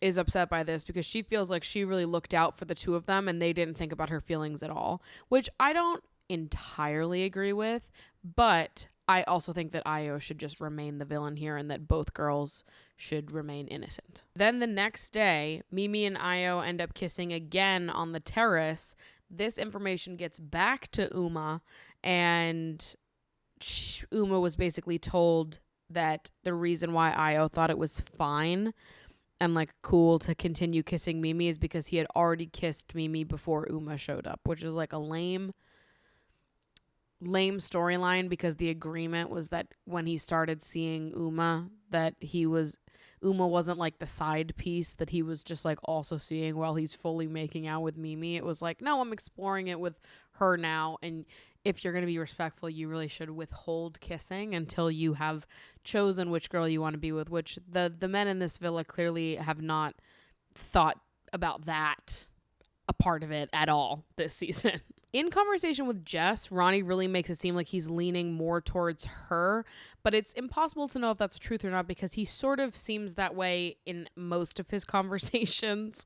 is upset by this because she feels like she really looked out for the two of them and they didn't think about her feelings at all, which I don't entirely agree with, but I also think that Io should just remain the villain here and that both girls should remain innocent. Then the next day, Mimi and Io end up kissing again on the terrace. This information gets back to Uma, and Uma was basically told that the reason why Io thought it was fine and like cool to continue kissing Mimi is because he had already kissed Mimi before Uma showed up, which is like a lame storyline, because the agreement was that when he started seeing Uma, that Uma wasn't like the side piece that he was just like also seeing while he's fully making out with Mimi. It was like, no, I'm exploring it with her now, and if you're going to be respectful, you really should withhold kissing until you have chosen which girl you want to be with, which the men in this villa clearly have not thought about that a part of it at all this season. In conversation with Jess, Ronnie really makes it seem like he's leaning more towards her, but it's impossible to know if that's the truth or not because he sort of seems that way in most of his conversations.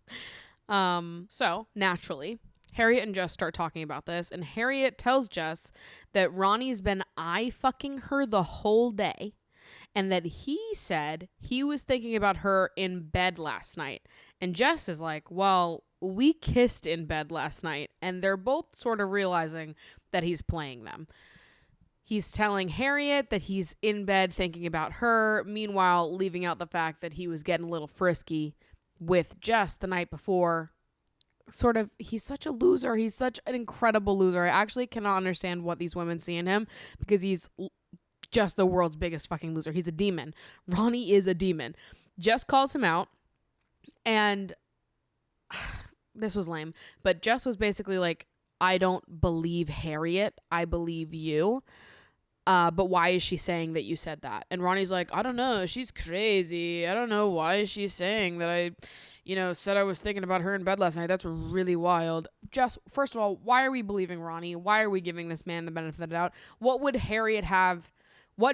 So, naturally, Harriet and Jess start talking about this, and Harriet tells Jess that Ronnie's been eye-fucking her the whole day, and that he said he was thinking about her in bed last night. And Jess is like, well, we kissed in bed last night, and they're both sort of realizing that he's playing them. He's telling Harriet that he's in bed thinking about her, meanwhile leaving out the fact that he was getting a little frisky with Jess the night before. Sort of, he's such a loser. He's such an incredible loser. I actually cannot understand what these women see in him, because he's just the world's biggest fucking loser. He's a demon. Ronnie is a demon. Jess calls him out, and this was lame, but Jess was basically like, I don't believe Harriet, I believe you. But why is she saying that you said that? And Ronnie's like, I don't know. She's crazy. I don't know. Why is she saying that I, said I was thinking about her in bed last night? That's really wild. Just, first of all, why are we believing Ronnie? Why are we giving this man the benefit of the doubt? What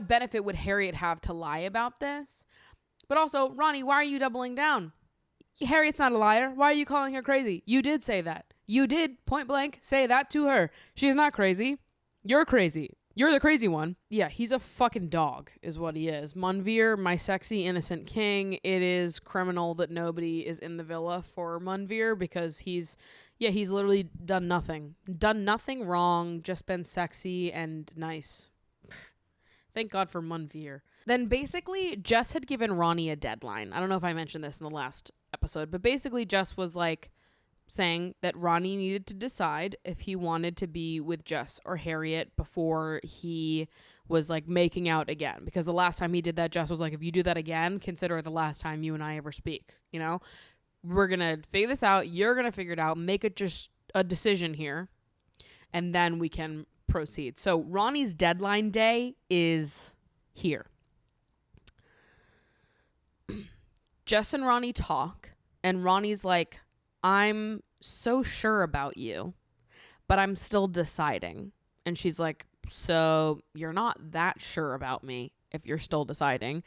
benefit would Harriet have to lie about this? But also, Ronnie, why are you doubling down? Harriet's not a liar. Why are you calling her crazy? You did say that. You did, point blank, say that to her. She's not crazy. You're crazy. You're the crazy one. Yeah, he's a fucking dog is what he is. Munveer, my sexy innocent king. It is criminal that nobody is in the villa for Munveer, because he's literally done nothing. Done nothing wrong, just been sexy and nice. Thank God for Munveer. Then basically, Jess had given Ronnie a deadline. I don't know if I mentioned this in the last episode, but basically Jess was like saying that Ronnie needed to decide if he wanted to be with Jess or Harriet before he was like making out again. Because the last time he did that, Jess was like, if you do that again, consider it the last time you and I ever speak. We're going to figure this out. You're going to figure it out. Make it just a decision here. And then we can proceed. So Ronnie's deadline day is here. Jess and Ronnie talk, and Ronnie's like, I'm so sure about you, but I'm still deciding. And she's like, so you're not that sure about me if you're still deciding.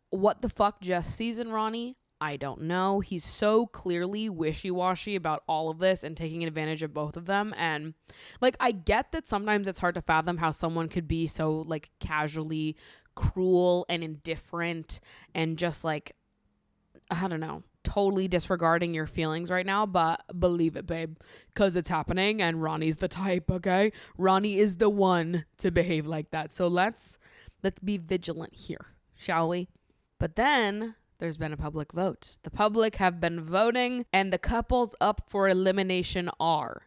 What the fuck Jess sees in Ronnie, I don't know. He's so clearly wishy-washy about all of this and taking advantage of both of them. And like, I get that sometimes it's hard to fathom how someone could be so like casually cruel and indifferent and just like, I don't know, totally disregarding your feelings right now, but believe it, babe, because it's happening and Ronnie's the type, okay? Ronnie is the one to behave like that. So let's be vigilant here, shall we? But then there's been a public vote. The public have been voting, and the couples up for elimination are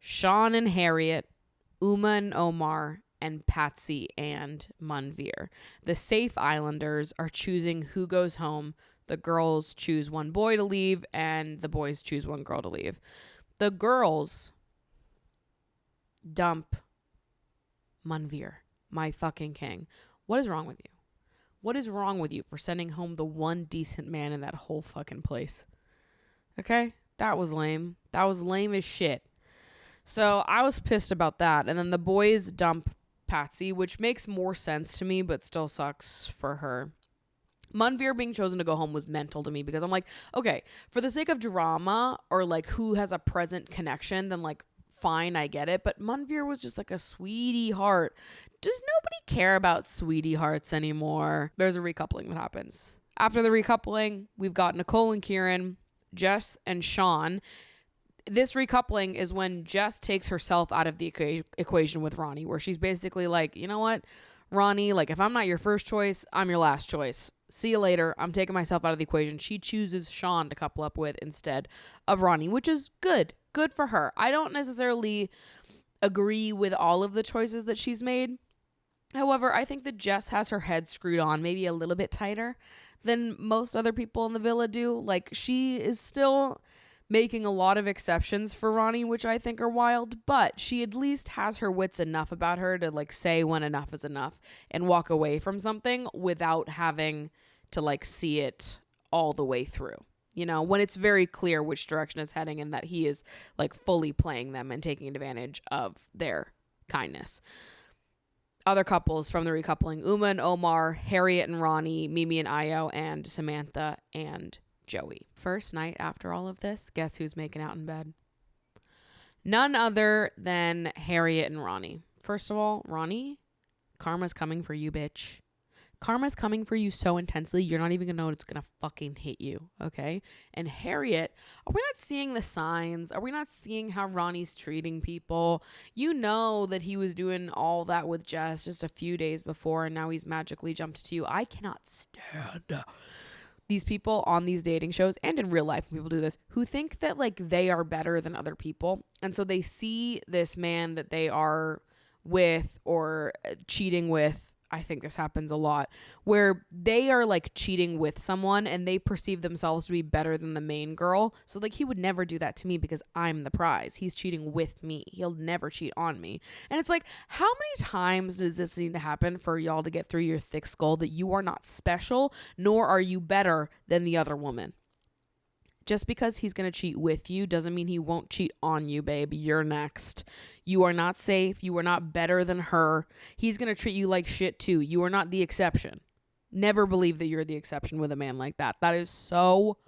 Sean and Harriet, Uma and Omar, and Patsy and Munveer. The safe Islanders are choosing who goes home. The girls choose one boy to leave and the boys choose one girl to leave. The girls dump Manveer, my fucking king. What is wrong with you? What is wrong with you for sending home the one decent man in that whole fucking place? Okay? That was lame. That was lame as shit. So I was pissed about that. And then the boys dump Patsy, which makes more sense to me, but still sucks for her. Manveer being chosen to go home was mental to me because I'm like, okay, for the sake of drama or like who has a present connection, then like fine, I get it. But Manveer was just like a sweetie heart. Does nobody care about sweetie hearts anymore? There's a recoupling that happens. After the recoupling, we've got Nicole and Kieran, Jess and Sean. This recoupling is when Jess takes herself out of the equation with Ronnie, where she's basically like, you know what, Ronnie, like if I'm not your first choice, I'm your last choice. See you later. I'm taking myself out of the equation. She chooses Sean to couple up with instead of Ronnie, which is good. Good for her. I don't necessarily agree with all of the choices that she's made. However, I think that Jess has her head screwed on maybe a little bit tighter than most other people in the villa do. Like, she is still making a lot of exceptions for Ronnie, which I think are wild, but she at least has her wits enough about her to like say when enough is enough and walk away from something without having to like see it all the way through. You know, when it's very clear which direction it's heading and that he is like fully playing them and taking advantage of their kindness. Other couples from the recoupling: Uma and Omar, Harriet and Ronnie, Mimi and Io, and Samantha and Joey. First night after all of this, guess who's making out in bed? None other than Harriet and Ronnie. First of all, Ronnie, karma's coming for you, bitch. Karma's coming for you so intensely, you're not even gonna know it's gonna fucking hit you, okay? And Harriet, are we not seeing the signs? Are we not seeing how Ronnie's treating people? You know that he was doing all that with Jess just a few days before, and now he's magically jumped to you. I cannot stand these people on these dating shows and in real life when people do this, who think that like they are better than other people. And so they see this man that they are with or cheating with. I think this happens a lot, where they are like cheating with someone and they perceive themselves to be better than the main girl. So like, he would never do that to me because I'm the prize. He's cheating with me. He'll never cheat on me. And it's like, how many times does this need to happen for y'all to get through your thick skull that you are not special, nor are you better than the other woman? Just because he's going to cheat with you doesn't mean he won't cheat on you, babe. You're next. You are not safe. You are not better than her. He's going to treat you like shit too. You are not the exception. Never believe that you're the exception with a man like that. That is so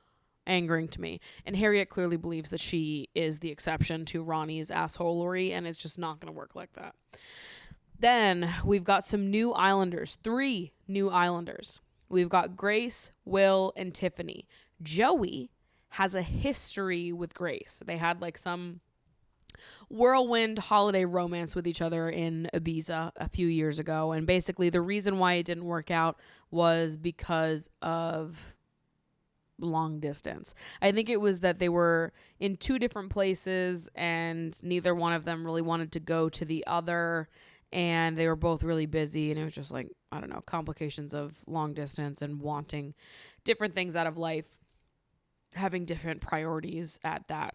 angering to me. And Harriet clearly believes that she is the exception to Ronnie's assholery, and it's just not going to work like that. Then we've got some new Islanders. 3 new Islanders. We've got Grace, Will, and Tiffany. Joey has a history with Grace. They had like some whirlwind holiday romance with each other in Ibiza a few years ago. And basically the reason why it didn't work out was because of long distance. I think it was that they were in 2 different places and neither one of them really wanted to go to the other. And they were both really busy. And it was just like, I don't know, complications of long distance and wanting different things out of life, having different priorities at that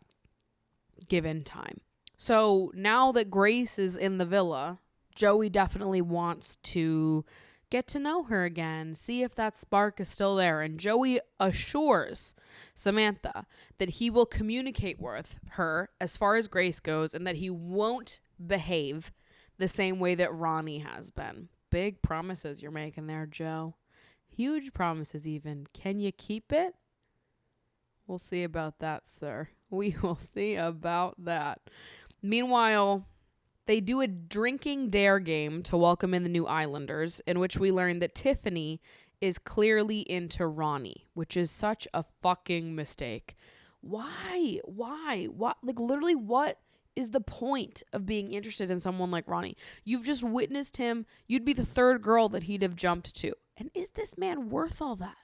given time. So now that Grace is in the villa, Joey definitely wants to get to know her again, see if that spark is still there. And Joey assures Samantha that he will communicate with her as far as Grace goes and that he won't behave the same way that Ronnie has been. Big promises you're making there, Joe. Huge promises even. Can you keep it? We'll see about that, sir. We will see about that. Meanwhile, they do a drinking dare game to welcome in the new Islanders, in which we learn that Tiffany is clearly into Ronnie, which is such a fucking mistake. Why? What? Like, literally, what is the point of being interested in someone like Ronnie? You've just witnessed him. You'd be the 3rd girl that he'd have jumped to. And is this man worth all that?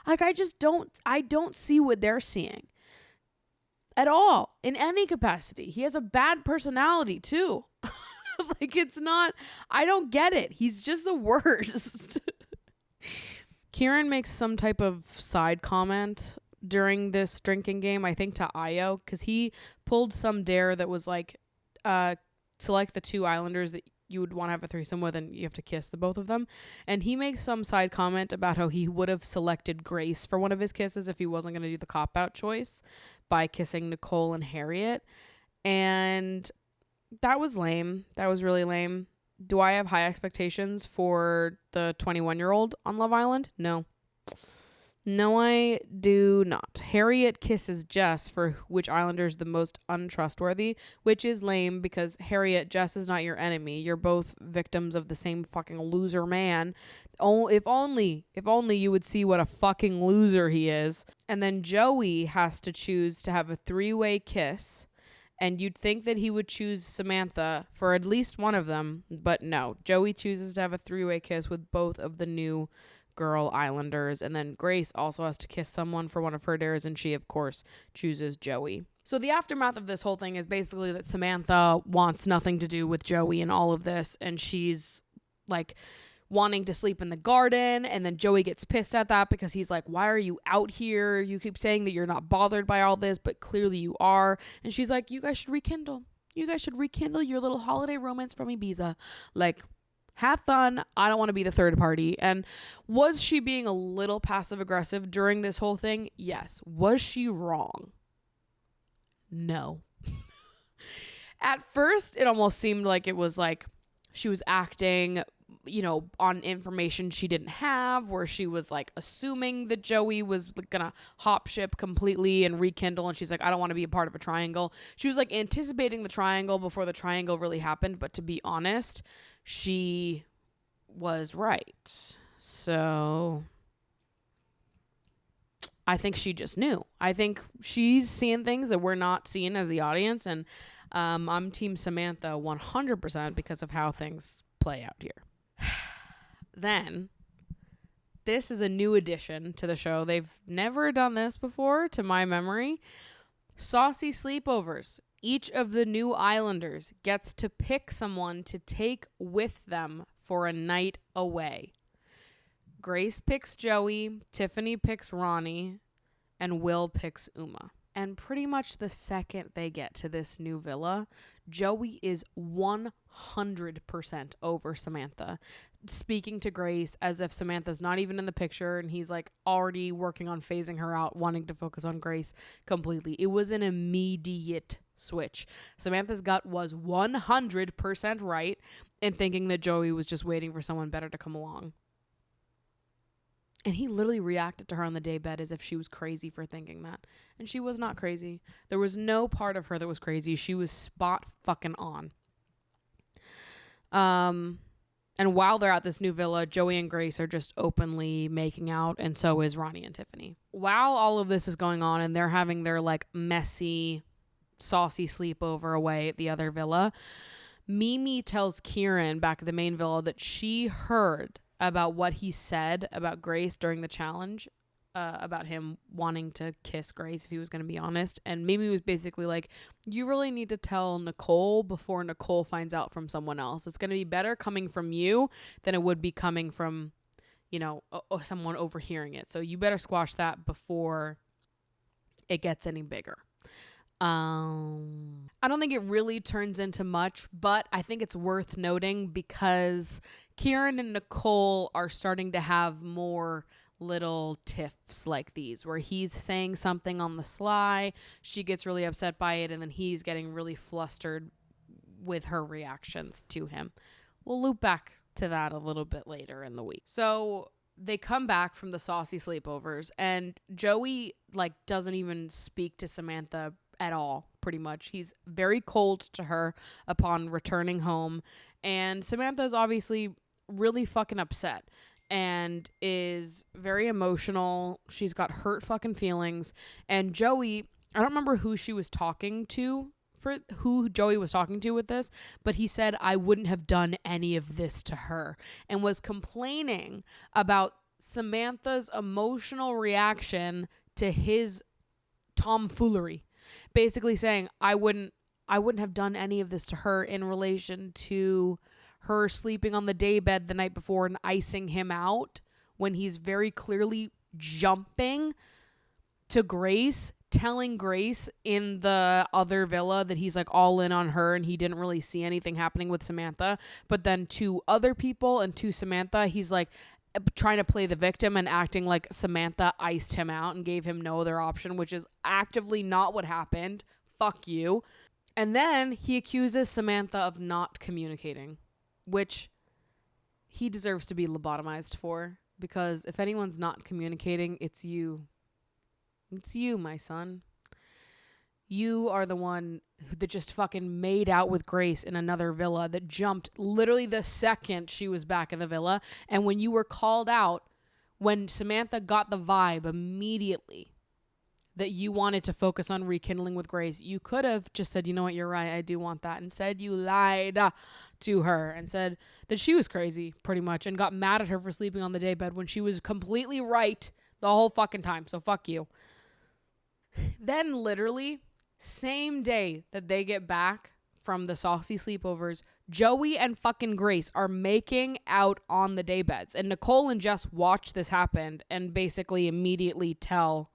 Like, I don't see what they're seeing at all in any capacity. He has a bad personality too. Like, it's not, I don't get it. He's just the worst. Kieran makes some type of side comment during this drinking game, I think to Io, because he pulled some dare that was like, select the 2 islanders that you would want to have a threesome with, and you have to kiss the both of them. And he makes some side comment about how he would have selected Grace for one of his kisses if he wasn't going to do the cop-out choice by kissing Nicole and Harriet. And that was lame. That was really lame. Do I have high expectations for the 21-year-old on Love Island? No. No, I do not. Harriet kisses Jess for which Islander is the most untrustworthy, which is lame because Harriet, Jess is not your enemy. You're both victims of the same fucking loser man. If only you would see what a fucking loser he is. And then Joey has to choose to have a 3-way kiss. And you'd think that he would choose Samantha for at least one of them, but no. Joey chooses to have a 3-way kiss with both of the new girl Islanders, and then Grace also has to kiss someone for one of her dares, and she, of course, chooses Joey. So the aftermath of this whole thing is basically that Samantha wants nothing to do with Joey and all of this, and she's, like, wanting to sleep in the garden, and then Joey gets pissed at that because he's like, why are you out here? You keep saying that you're not bothered by all this, but clearly you are. And she's like, you guys should rekindle. You guys should rekindle your little holiday romance from Ibiza. Like, have fun. I don't want to be the third party. And was she being a little passive aggressive during this whole thing? Yes. Was she wrong? No. At first, it almost seemed like it was like she was acting, you know, on information she didn't have, where she was like assuming that Joey was gonna hop ship completely and rekindle, and she's like, I don't want to be a part of a triangle. She was like anticipating the triangle before the triangle really happened, but to be honest, she was right. So I think she just knew. I think she's seeing things that we're not seeing as the audience, and I'm Team Samantha 100% because of how things play out here. Then, this is a new addition to the show. They've never done this before, to my memory. Saucy sleepovers. Each of the new Islanders gets to pick someone to take with them for a night away. Grace picks Joey, Tiffany picks Ronnie, and Will picks Uma. And pretty much the second they get to this new villa, Joey is 100% over Samantha, speaking to Grace as if Samantha's not even in the picture, and he's like already working on phasing her out, wanting to focus on Grace completely. It was an immediate switch. Samantha's gut was 100% right in thinking that Joey was just waiting for someone better to come along. And he literally reacted to her on the daybed as if she was crazy for thinking that. And she was not crazy. There was no part of her that was crazy. She was spot fucking on. And while they're at this new villa, Joey and Grace are just openly making out, and so is Ronnie and Tiffany. While all of this is going on and they're having their like messy, saucy sleepover away at the other villa, Mimi tells Kieran back at the main villa that she heard about what he said about Grace during the challenge, about him wanting to kiss Grace if he was going to be honest. And Mimi was basically like, you really need to tell Nicole before Nicole finds out from someone else. It's going to be better coming from you than it would be coming from, you know, someone overhearing it. So you better squash that before it gets any bigger. I don't think it really turns into much, but I think it's worth noting because Kieran and Nicole are starting to have more little tiffs like these where he's saying something on the sly, she gets really upset by it, and then he's getting really flustered with her reactions to him. We'll loop back to that a little bit later in the week. So they come back from the saucy sleepovers, and Joey like doesn't even speak to Samantha at all, pretty much. He's very cold to her upon returning home, and Samantha's obviously really fucking upset and is very emotional. She's got hurt fucking feelings, and Joey, I don't remember who Joey was talking to with this, but he said, I wouldn't have done any of this to her, and was complaining about Samantha's emotional reaction to his tomfoolery. Basically saying, I wouldn't have done any of this to her in relation to her sleeping on the daybed the night before and icing him out when he's very clearly jumping to Grace, telling Grace in the other villa that he's like all in on her and he didn't really see anything happening with Samantha. But then to other people and to Samantha, he's like trying to play the victim and acting like Samantha iced him out and gave him no other option, which is actively not what happened. Fuck you. And then he accuses Samantha of not communicating, which he deserves to be lobotomized for, because if anyone's not communicating, it's you. It's you, my son. You are the one that just fucking made out with Grace in another villa, that jumped literally the second she was back in the villa. And when you were called out, when Samantha got the vibe immediately that you wanted to focus on rekindling with Grace, you could have just said, you know what, you're right, I do want that. Instead, you lied to her and said that she was crazy, pretty much, and got mad at her for sleeping on the daybed when she was completely right the whole fucking time. So fuck you. Then literally, same day that they get back from the saucy sleepovers, Joey and fucking Grace are making out on the daybeds. And Nicole and Jess watch this happen and basically immediately tell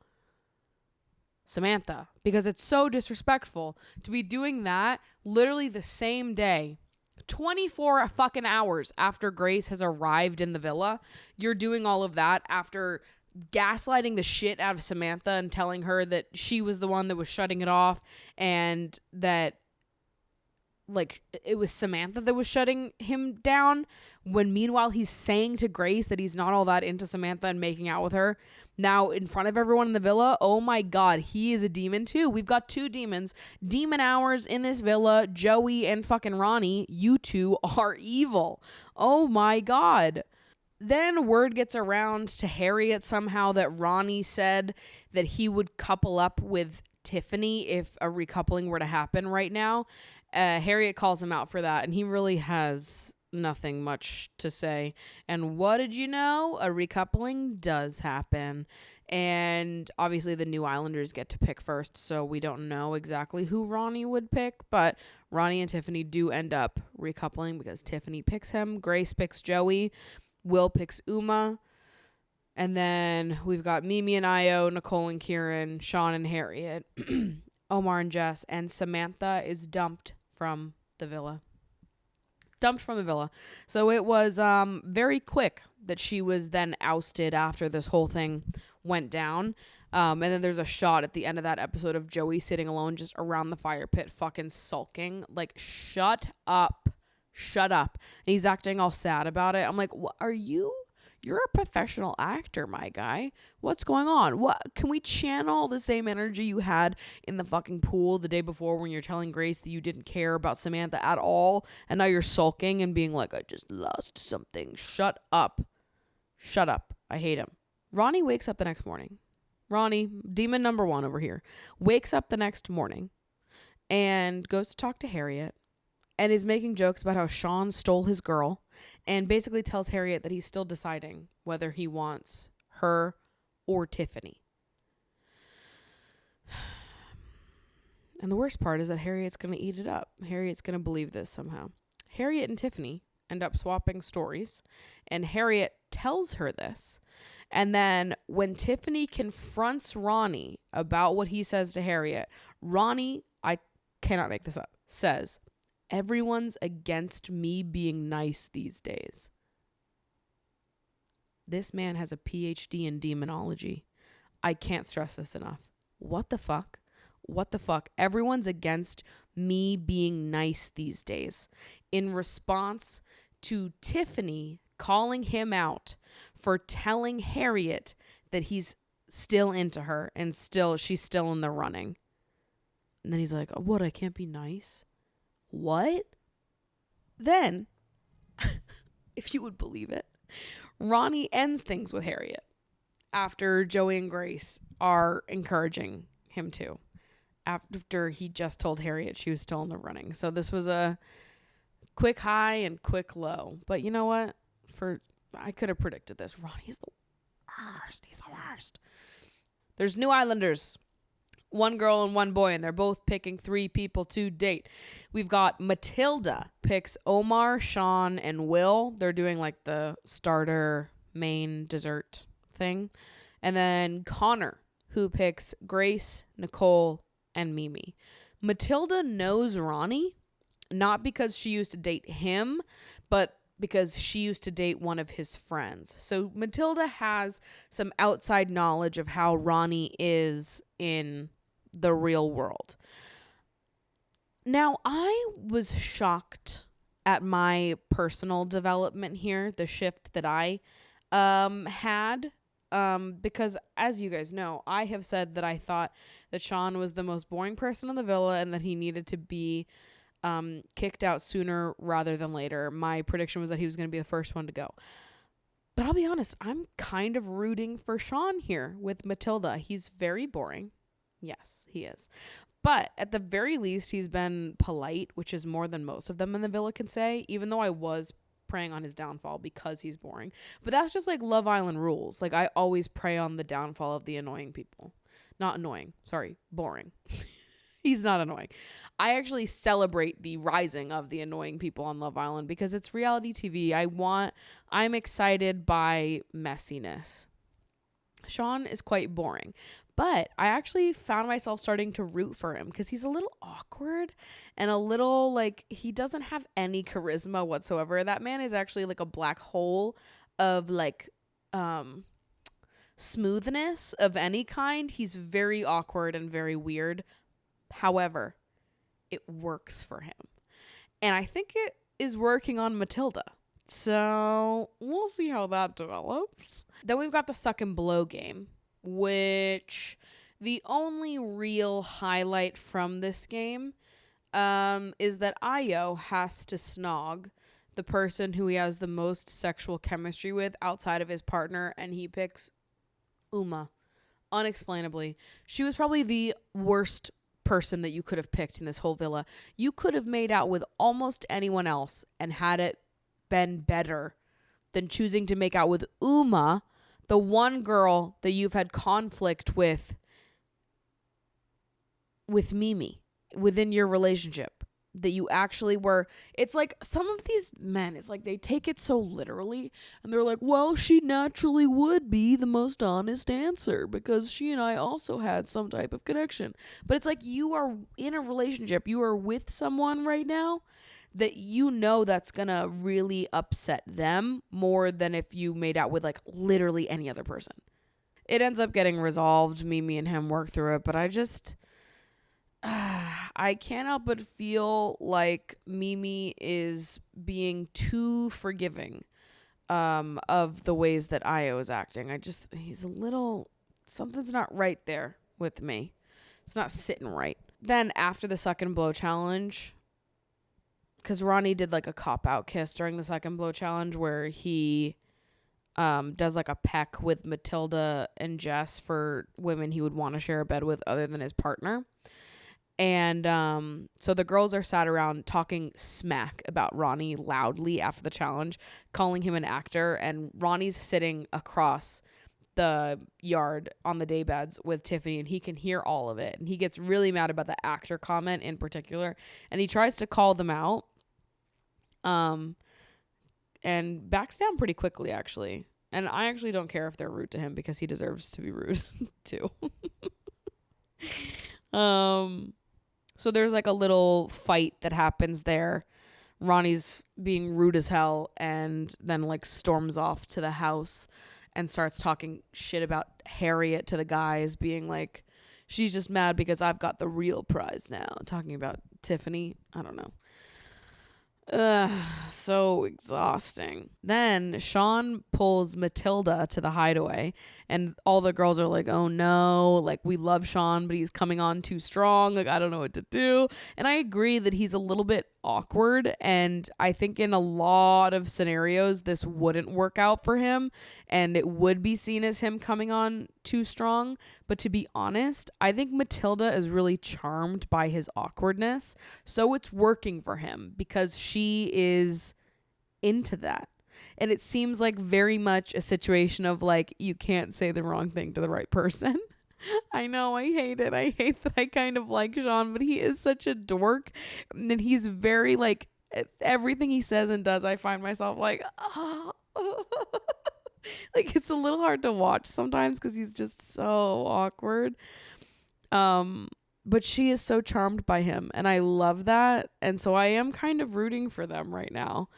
Samantha, because it's so disrespectful to be doing that literally the same day, 24 fucking hours after Grace has arrived in the villa. You're doing all of that after gaslighting the shit out of Samantha and telling her that she was the one that was shutting it off and that like it was Samantha that was shutting him down, when meanwhile he's saying to Grace that he's not all that into Samantha and making out with her now in front of everyone in the villa. Oh my God, he is a demon too. We've got two demons, demon hours in this villa. Joey and fucking Ronnie, you two are evil. Oh my God. Then word gets around to Harriet somehow that Ronnie said that he would couple up with Tiffany if a recoupling were to happen right now. Harriet calls him out for that, and he really has nothing much to say. And what did you know? A recoupling does happen. And obviously the New Islanders get to pick first, so we don't know exactly who Ronnie would pick, but Ronnie and Tiffany do end up recoupling because Tiffany picks him, Grace picks Joey, Will picks Uma, and then we've got Mimi and Io, Nicole and Kieran, Sean and Harriet, Omar and Jess, and Samantha is dumped from the villa. So it was very quick that she was then ousted after this whole thing went down. And then there's a shot at the end of that episode of Joey sitting alone just around the fire pit fucking sulking. Like, shut up. And he's acting all sad about it. I'm like, what are you? You're a professional actor, my guy. What's going on? What can we channel the same energy you had in the fucking pool the day before when you're telling Grace that you didn't care about Samantha at all, and now you're sulking and being like, I just lost something. Shut up. I hate him. Ronnie wakes up the next morning. Ronnie, demon number one over here, wakes up the next morning and goes to talk to Harriet and is making jokes about how Sean stole his girl, and basically tells Harriet that he's still deciding whether he wants her or Tiffany. And the worst part is that Harriet's going to eat it up. Harriet's going to believe this somehow. Harriet and Tiffany end up swapping stories, and Harriet tells her this. And then when Tiffany confronts Ronnie about what he says to Harriet, Ronnie, I cannot make this up, says, everyone's against me being nice these days. This man has a PhD in demonology. I can't stress this enough. What the fuck? Everyone's against me being nice these days. In response to Tiffany calling him out for telling Harriet that he's still into her and she's still in the running. And then he's like, oh, what? I can't be nice? What? Then, if you would believe it, Ronnie ends things with Harriet after Joey and Grace are encouraging him to, after he just told Harriet she was still in the running. So this was a quick high and quick low. But you know what? I could have predicted this. Ronnie is the worst. He's the worst. There's New Islanders. One girl and one boy, and they're both picking 3 people to date. We've got Matilda picks Omar, Sean, and Will. They're doing like the starter main dessert thing. And then Connor, who picks Grace, Nicole, and Mimi. Matilda knows Ronnie, not because she used to date him, but because she used to date one of his friends. So Matilda has some outside knowledge of how Ronnie is in the real world. Now, I was shocked at my personal development here, the shift that I had. Because as you guys know, I have said that I thought that Sean was the most boring person in the villa and that he needed to be kicked out sooner rather than later. My prediction was that he was going to be the first one to go. But I'll be honest, I'm kind of rooting for Sean here with Matilda. He's very boring. Yes, he is. But at the very least, he's been polite, which is more than most of them in the villa can say, even though I was preying on his downfall because he's boring. But that's just like Love Island rules. Like, I always prey on the downfall of the annoying people. Not annoying. Sorry, boring. He's not annoying. I actually celebrate the rising of the annoying people on Love Island because it's reality TV. I'm excited by messiness. Sean is quite boring, but I actually found myself starting to root for him because he's a little awkward and a little like he doesn't have any charisma whatsoever. That man is actually like a black hole of like smoothness of any kind. He's very awkward and very weird. However, it works for him. And I think it is working on Matilda. So we'll see how that develops. Then we've got the suck and blow game, which the only real highlight from this game is that Ayo has to snog the person who he has the most sexual chemistry with outside of his partner, and he picks Uma. Unexplainably. She was probably the worst person that you could have picked in this whole villa. You could have made out with almost anyone else and had it been better than choosing to make out with Uma, the one girl that you've had conflict with Mimi within your relationship, that you actually were. It's like some of these men, it's like they take it so literally and they're like, well, she naturally would be the most honest answer because she and I also had some type of connection. But it's like you are in a relationship, you are with someone right now that you know that's gonna really upset them more than if you made out with like literally any other person. It ends up getting resolved. Mimi and him work through it, but I can't help but feel like Mimi is being too forgiving of the ways that Ayo is acting. He's a little, something's not right there with me. It's not sitting right. Then after the suck and blow challenge, because Ronnie did like a cop-out kiss during the suck and blow challenge where he does like a peck with Matilda and Jess for women he would want to share a bed with other than his partner. And so the girls are sat around talking smack about Ronnie loudly after the challenge, calling him an actor. And Ronnie's sitting across the yard on the daybeds with Tiffany, and he can hear all of it. And he gets really mad about the actor comment in particular. And he tries to call them out and backs down pretty quickly, actually. And I actually don't care if they're rude to him because he deserves to be rude too. So there's like a little fight that happens there. Ronnie's being rude as hell and then like storms off to the house and starts talking shit about Harriet to the guys, being like, she's just mad because I've got the real prize now. Talking about Tiffany. I don't know. So exhausting. Then Sean pulls Matilda to the hideaway and all the girls are like, oh no, like we love Sean, but he's coming on too strong. Like, I don't know what to do. And I agree that he's a little bit awkward. And I think in a lot of scenarios, this wouldn't work out for him and it would be seen as him coming on too strong. But to be honest, I think Matilda is really charmed by his awkwardness. So it's working for him because she is into that. And it seems like very much a situation of like, you can't say the wrong thing to the right person. I know, I hate it. I hate that I kind of like Sean, but he is such a dork. And he's very like, everything he says and does, I find myself like, oh. Like, it's a little hard to watch sometimes because he's just so awkward. But she is so charmed by him, and I love that. And so I am kind of rooting for them right now.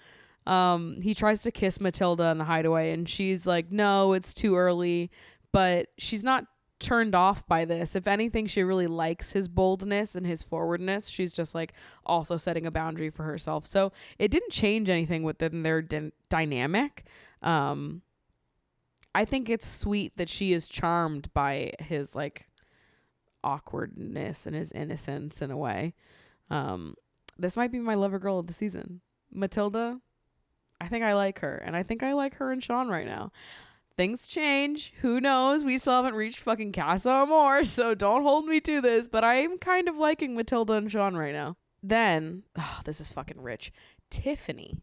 He tries to kiss Matilda in the hideaway, and she's like, no, it's too early. But she's not turned off by this. If anything, she really likes his boldness and his forwardness. She's just like also setting a boundary for herself. So it didn't change anything within their dynamic. I think it's sweet that she is charmed by his like awkwardness and his innocence in a way. This might be my lover girl of the season. Matilda, I think I like her, and I think I like her and Sean right now. Things change. Who knows? We still haven't reached fucking Casa Amor, so don't hold me to this, but I'm kind of liking Matilda and Sean right now. Then, this is fucking rich. Tiffany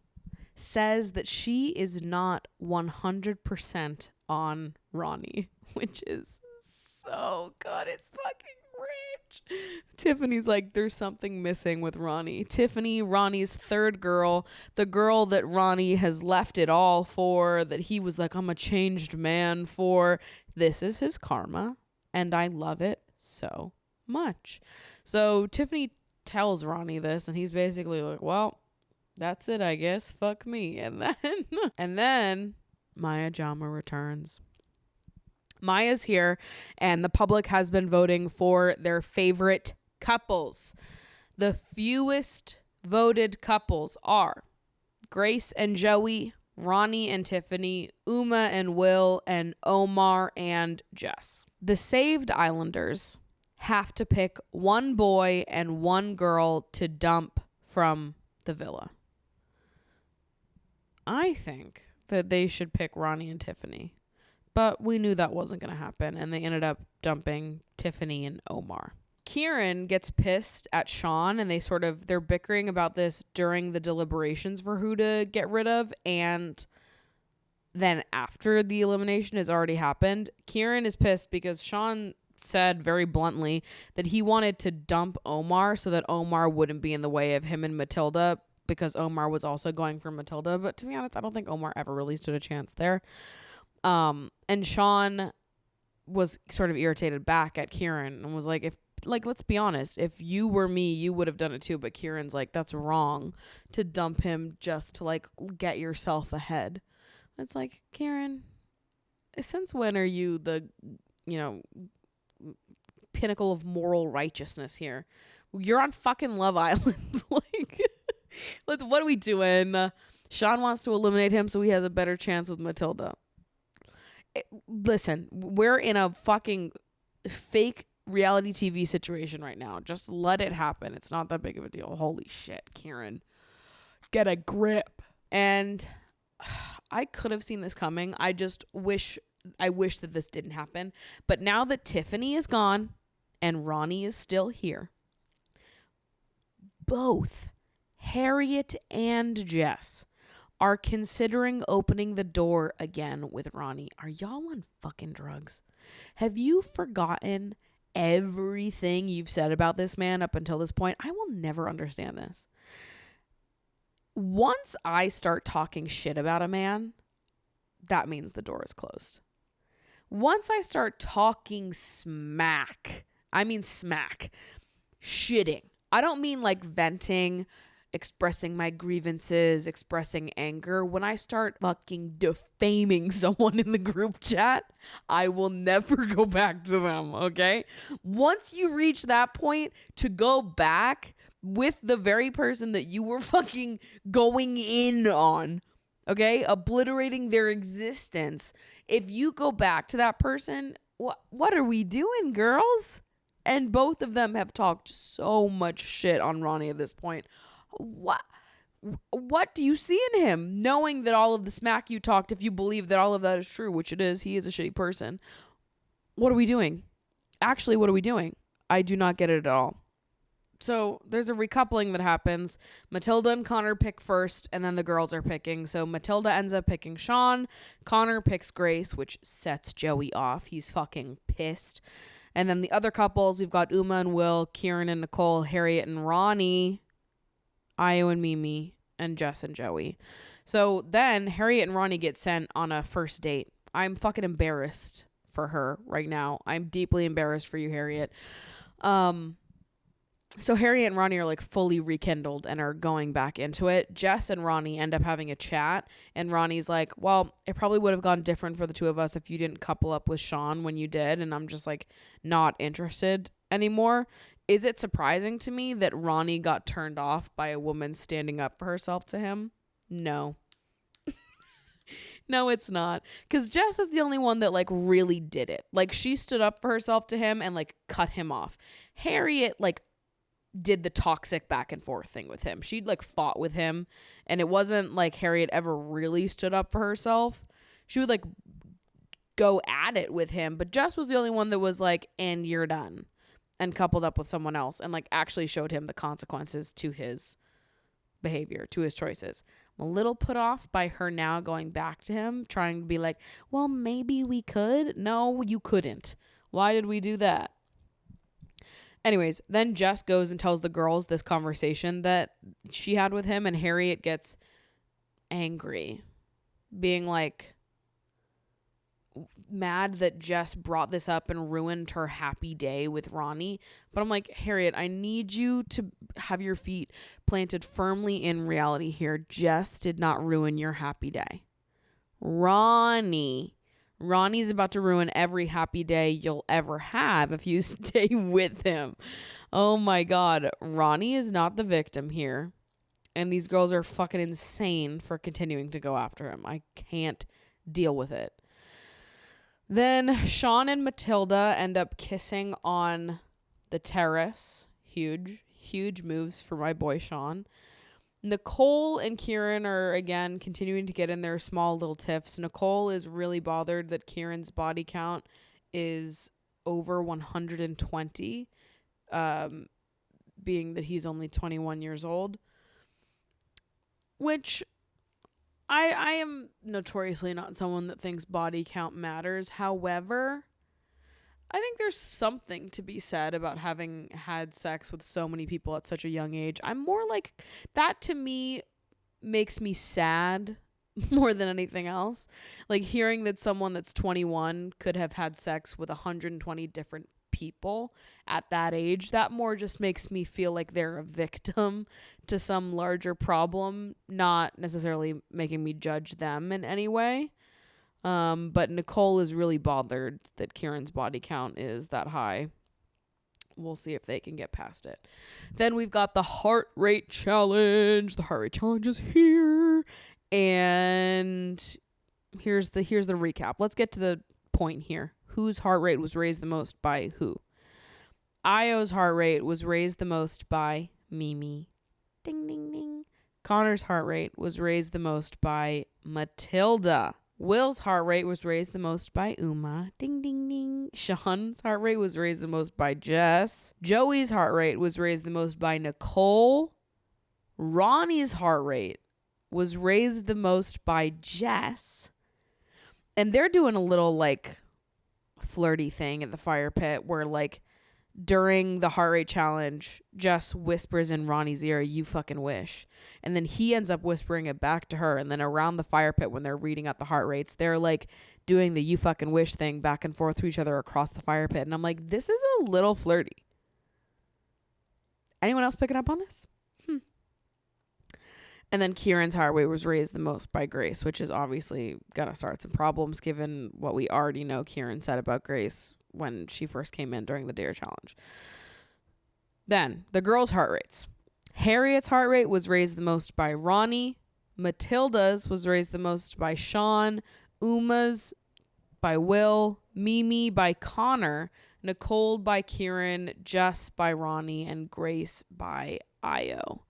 says that she is not 100% on Ronnie, which is so good. It's fucking rich. Tiffany's like, there's something missing with Ronnie. Tiffany, Ronnie's third girl, the girl that Ronnie has left it all for, that he was like, I'm a changed man for. This is his karma, and I love it so much. So Tiffany tells Ronnie this, and he's basically like, well, that's it, I guess. Fuck me. And then Maya Jama returns. Maya's here, and the public has been voting for their favorite couples. The fewest voted couples are Grace and Joey, Ronnie and Tiffany, Uma and Will, and Omar and Jess. The saved Islanders have to pick one boy and one girl to dump from the villa. I think that they should pick Ronnie and Tiffany. But we knew that wasn't going to happen, and they ended up dumping Tiffany and Omar. Kieran gets pissed at Sean, and they're bickering about this during the deliberations for who to get rid of, and then after the elimination has already happened, Kieran is pissed because Sean said very bluntly that he wanted to dump Omar so that Omar wouldn't be in the way of him and Matilda, because Omar was also going for Matilda. But to be honest, I don't think Omar ever really stood a chance there. And Sean was sort of irritated back at Kieran and was like, let's be honest, if you were me, you would have done it too. But Kieran's like, that's wrong to dump him just to like get yourself ahead. It's like, Kieran, since when are you the, pinnacle of moral righteousness here? You're on fucking Love Island. Like, what are we doing? Sean wants to eliminate him so he has a better chance with Matilda. Listen, we're in a fucking fake reality TV situation right now. Just let it happen. It's not that big of a deal. Holy shit, Kieran. Get a grip. And I could have seen this coming. I wish that this didn't happen. But now that Tiffany is gone and Ronnie is still here, both Harriet and Jess are considering opening the door again with Ronnie. Are y'all on fucking drugs? Have you forgotten everything you've said about this man up until this point? I will never understand this. Once I start talking shit about a man, that means the door is closed. Once I start talking smack, shitting. I don't mean like venting, expressing my grievances, expressing anger. When I start fucking defaming someone in the group chat, I will never go back to them, okay? Once you reach that point, to go back with the very person that you were fucking going in on, okay? Obliterating their existence. If you go back to that person, what are we doing, girls? And both of them have talked so much shit on Ronnie at this point. What do you see in him? Knowing that all of the smack you talked, if you believe that all of that is true, which it is, he is a shitty person. What are we doing? Actually, what are we doing? I do not get it at all. So there's a recoupling that happens. Matilda and Connor pick first, and then the girls are picking. So Matilda ends up picking Sean. Connor picks Grace, which sets Joey off. He's fucking pissed. And then the other couples, we've got Uma and Will, Kieran and Nicole, Harriet and Ronnie, Ayo and Mimi, and Jess and Joey. So then Harriet and Ronnie get sent on a first date. I'm fucking embarrassed for her right now. I'm deeply embarrassed for you, Harriet. So Harriet and Ronnie are like fully rekindled and are going back into it. Jess and Ronnie end up having a chat, and Ronnie's like, well, it probably would have gone different for the two of us if you didn't couple up with Sean when you did. And I'm just like not interested anymore. Is it surprising to me that Ronnie got turned off by a woman standing up for herself to him? No. No, it's not. Because Jess is the only one that like really did it. Like she stood up for herself to him and like cut him off. Harriet like did the toxic back and forth thing with him. She'd like fought with him, and it wasn't like Harriet ever really stood up for herself. She would like go at it with him, but Jess was the only one that was like, and you're done, and coupled up with someone else and like actually showed him the consequences to his behavior, to his choices. I'm a little put off by her now going back to him, trying to be like, well, maybe we could. No, you couldn't. Why did we do that? Anyways, then Jess goes and tells the girls this conversation that she had with him, and Harriet gets angry, being like mad that Jess brought this up and ruined her happy day with Ronnie. But I'm like, Harriet, I need you to have your feet planted firmly in reality here. Jess did not ruin your happy day. Ronnie's about to ruin every happy day you'll ever have if you stay with him. Oh my God. Ronnie is not the victim here. And these girls are fucking insane for continuing to go after him. I can't deal with it. Then Sean and Matilda end up kissing on the terrace. Huge moves for my boy Sean. Nicole and Kieran are, again, continuing to get in their small little tiffs. Nicole is really bothered that Kieran's body count is over 120, being that he's only 21 years old. Which I am notoriously not someone that thinks body count matters. However, I think there's something to be said about having had sex with so many people at such a young age. I'm more like, that to me makes me sad more than anything else. Like hearing that someone that's 21 could have had sex with 120 different people at that age, that more just makes me feel like they're a victim to some larger problem, not necessarily making me judge them in any way. But Nicole is really bothered that Kieran's body count is that high. We'll see if they can get past it. Then we've got the heart rate challenge. The heart rate challenge is here. And here's the recap. Let's get to the point here. Whose heart rate was raised the most by who? Io's heart rate was raised the most by Mimi. Ding, ding, ding. Connor's heart rate was raised the most by Matilda. Will's heart rate was raised the most by Uma. Ding, ding, ding. Sean's heart rate was raised the most by Jess. Joey's heart rate was raised the most by Nicole. Ronnie's heart rate was raised the most by Jess. And they're doing a little like flirty thing at the fire pit where like during the heart rate challenge, Jess whispers in Ronnie's ear, "You fucking wish." And then he ends up whispering it back to her. And then around the fire pit when they're reading out the heart rates, they're like doing the "you fucking wish" thing back and forth to each other across the fire pit. And I'm like, this is a little flirty. Anyone else picking up on this? And then Kieran's heart rate was raised the most by Grace, which is obviously going to start some problems given what we already know Kieran said about Grace when she first came in during the Dare Challenge. Then, the girls' heart rates. Harriet's heart rate was raised the most by Ronnie. Matilda's was raised the most by Sean. Uma's by Will. Mimi by Connor. Nicole by Kieran. Jess by Ronnie. And Grace by Io.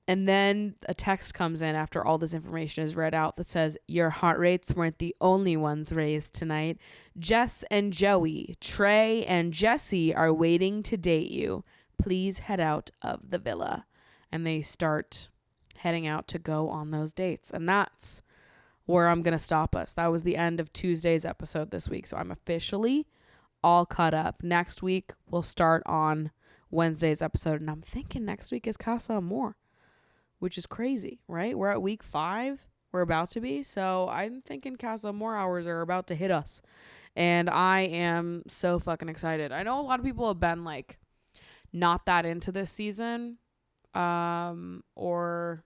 And then a text comes in after all this information is read out that says, "Your heart rates weren't the only ones raised tonight. Jess and Joey, Trey and Jesse are waiting to date you. Please head out of the villa." And they start heading out to go on those dates. And that's where I'm going to stop us. That was the end of Tuesday's episode this week. So I'm officially all caught up. Next week, we'll start on Wednesday's episode. And I'm thinking next week is Casa Amor. which is crazy, right? We're at week 5. We're about to be. So I'm thinking Casa more hours are about to hit us. And I am so fucking excited. I know a lot of people have been like not that into this season. Or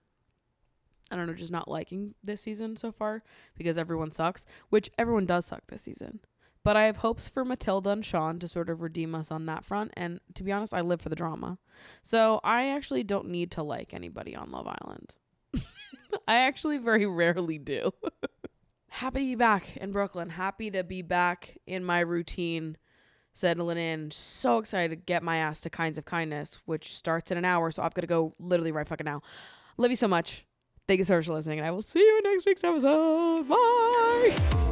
I don't know, just not liking this season so far because everyone sucks, which everyone does suck this season. But I have hopes for Matilda and Sean to sort of redeem us on that front. And to be honest, I live for the drama. So I actually don't need to like anybody on Love Island. I actually very rarely do. Happy to be back in Brooklyn. Happy to be back in my routine, settling in. So excited to get my ass to Kinds of Kindness, which starts in an hour. So I've got to go literally right fucking now. Love you so much. Thank you so much for listening. And I will see you in next week's episode. Bye.